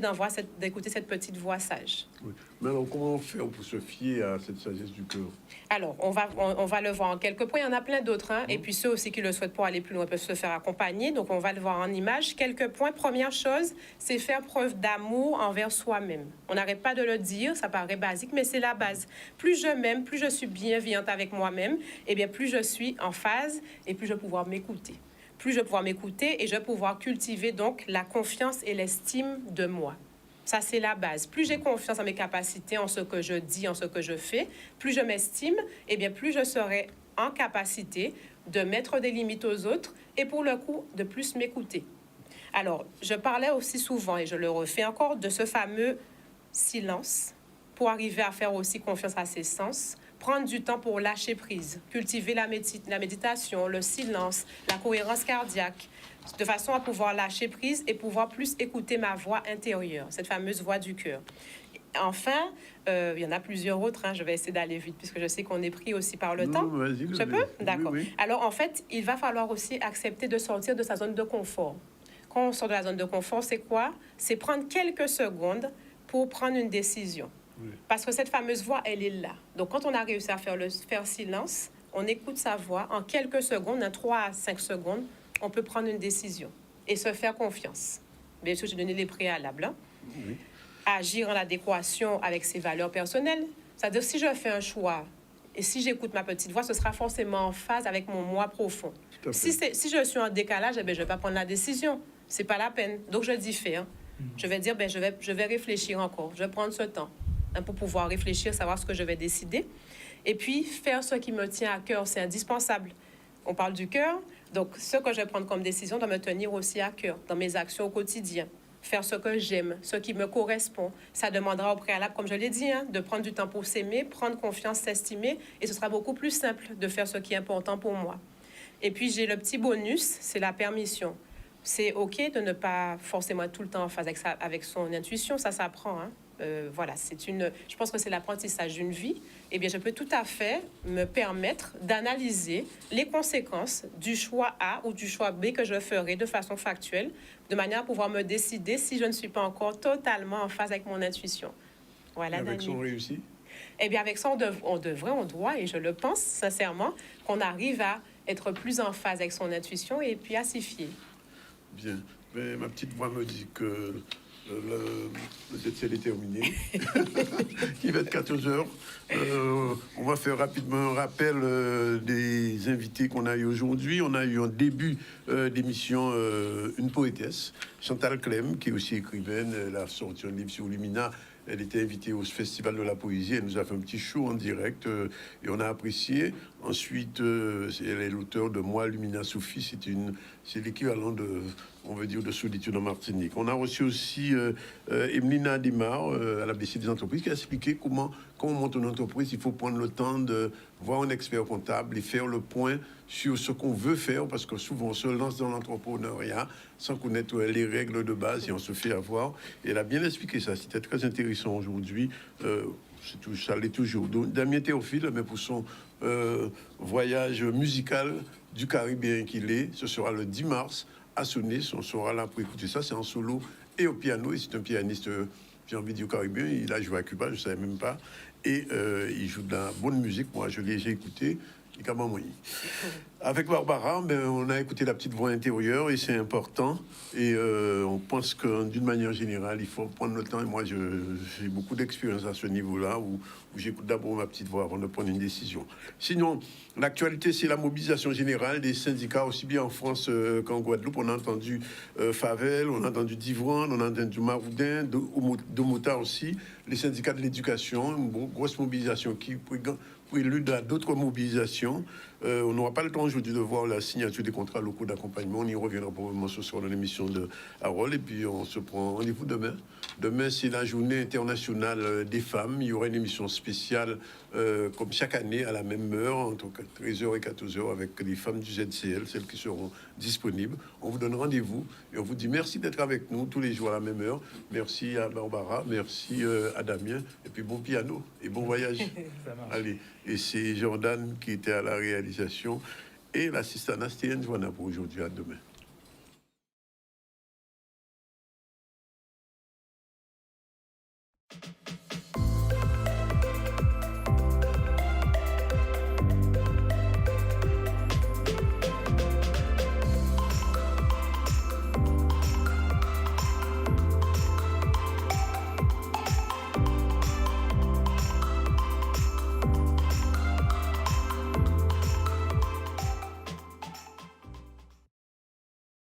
[SPEAKER 11] d'écouter cette petite voix sage.
[SPEAKER 1] Oui. Mais alors, comment faire pour se fier à cette sagesse du cœur?
[SPEAKER 11] Alors, on va le voir en quelques points. Il y en a plein d'autres. Hein? Et puis, ceux aussi qui le souhaitent pour aller plus loin peuvent se faire accompagner. Donc, on va le voir en images. Quelques points. Première chose, c'est faire preuve d'amour envers soi-même. On n'arrête pas de le dire. Ça paraît basique, mais c'est la base. Plus je m'aime, plus je suis bienveillante avec moi-même, eh bien, plus je suis en phase et plus je vais pouvoir m'écouter. Plus je vais pouvoir m'écouter et je vais pouvoir cultiver donc la confiance et l'estime de moi. Ça, c'est la base. Plus j'ai confiance en mes capacités, en ce que je dis, en ce que je fais, plus je m'estime, eh bien, plus je serai en capacité de mettre des limites aux autres et pour le coup, de plus m'écouter. Alors, je parlais aussi souvent, et je le refais encore, de ce fameux silence pour arriver à faire aussi confiance à ses sens, prendre du temps pour lâcher prise, cultiver la méditation, le silence, la cohérence cardiaque, de façon à pouvoir lâcher prise et pouvoir plus écouter ma voix intérieure, cette fameuse voix du cœur. Enfin, il y en a plusieurs autres, hein, je vais essayer d'aller vite puisque je sais qu'on est pris aussi par le temps. Je peux? D'accord. Oui, oui. Alors, en fait, il va falloir aussi accepter de sortir de sa zone de confort. Quand on sort de la zone de confort, c'est quoi? C'est prendre quelques secondes pour prendre une décision. Oui. Parce que cette fameuse voix, elle est là. Donc, quand on a réussi à faire silence, on écoute sa voix. En quelques secondes, en 3 à 5 secondes, on peut prendre une décision et se faire confiance. Bien sûr, j'ai donné les préalables. Hein? Oui. Agir en adéquation avec ses valeurs personnelles. C'est-à-dire, si je fais un choix et si j'écoute ma petite voix, ce sera forcément en phase avec mon moi profond. Si je suis en décalage, eh bien, je ne vais pas prendre la décision. Ce n'est pas la peine. Donc, je diffère. Je vais dire, je vais réfléchir encore. Je vais prendre ce temps pour pouvoir réfléchir, savoir ce que je vais décider. Et puis, faire ce qui me tient à cœur, c'est indispensable. On parle du cœur, donc ce que je vais prendre comme décision doit me tenir aussi à cœur dans mes actions au quotidien. Faire ce que j'aime, ce qui me correspond. Ça demandera au préalable, comme je l'ai dit, hein, de prendre du temps pour s'aimer, prendre confiance, s'estimer, et ce sera beaucoup plus simple de faire ce qui est important pour moi. Et puis, j'ai le petit bonus, c'est la permission. C'est OK de ne pas forcément être tout le temps en phase avec son intuition, ça s'apprend, hein. Voilà, je pense que c'est l'apprentissage d'une vie. Eh bien, je peux tout à fait me permettre d'analyser les conséquences du choix A ou du choix B que je ferai de façon factuelle, de manière à pouvoir me décider si je ne suis pas encore totalement en phase avec mon intuition. Voilà,
[SPEAKER 1] avec son réussi?
[SPEAKER 11] Eh bien, avec ça, on doit, et je le pense sincèrement, qu'on arrive à être plus en phase avec son intuition et puis à s'y fier.
[SPEAKER 1] Bien. Mais ma petite voix me dit que le ZCL est terminé. Il va être 14h. On va faire rapidement un rappel des invités qu'on a eu aujourd'hui. On a eu en début d'émission une poétesse, Chantal Clem, qui est aussi écrivaine. Elle a sorti un livre sur Lumina. Elle était invitée au Festival de la Poésie. Elle nous a fait un petit show en direct et on a apprécié. Ensuite, elle est l'auteur de Moi, Lumina Soufi. C'est l'équivalent de, on veut dire, de Solitude en Martinique. On a reçu aussi Emelina Dimar à la BC des entreprises qui a expliqué comment on monte une entreprise. Il faut prendre le temps de voir un expert comptable et faire le point sur ce qu'on veut faire, parce que souvent on se lance dans l'entrepreneuriat sans connaître les règles de base et on se fait avoir. Et elle a bien expliqué ça. C'était très intéressant aujourd'hui. Ça l'est toujours. Donc, Damien Théophile, mais pour son voyage musical du Caribéen qu'il est, ce sera le 10 mars à Sonnis. On sera là pour écouter ça. C'est en solo et au piano. Et c'est un pianiste, j'ai envie de dire Caribéen. Il a joué à Cuba, je ne savais même pas. Et il joue de la bonne musique. Moi, j'ai écouté. Avec Barbara, on a écouté la petite voix intérieure et c'est important. Et on pense que d'une manière générale, il faut prendre le temps. Et moi, j'ai beaucoup d'expérience à ce niveau-là où j'écoute d'abord ma petite voix avant de prendre une décision. Sinon, l'actualité, c'est la mobilisation générale des syndicats, aussi bien en France qu'en Guadeloupe. On a entendu Favel, on a entendu Divron, on a entendu Maroudin, Domota aussi. Les syndicats de l'éducation, une grosse mobilisation qui prélude à d'autres mobilisations. On n'aura pas le temps aujourd'hui de voir la signature des contrats locaux d'accompagnement. On y reviendra probablement ce soir dans l'émission de Harold. Et puis on se prend rendez-vous demain. Demain, c'est la journée internationale des femmes. Il y aura une émission spéciale comme chaque année à la même heure, entre 13h et 14h, avec les femmes du ZCL, celles qui seront disponibles. On vous donne rendez-vous et on vous dit merci d'être avec nous tous les jours à la même heure. Merci à Barbara, merci à Damien. Et puis bon piano et bon voyage. Allez. Et c'est Jordan qui était à la réalisation. et l'assistant Astien, voilà pour aujourd'hui à demain.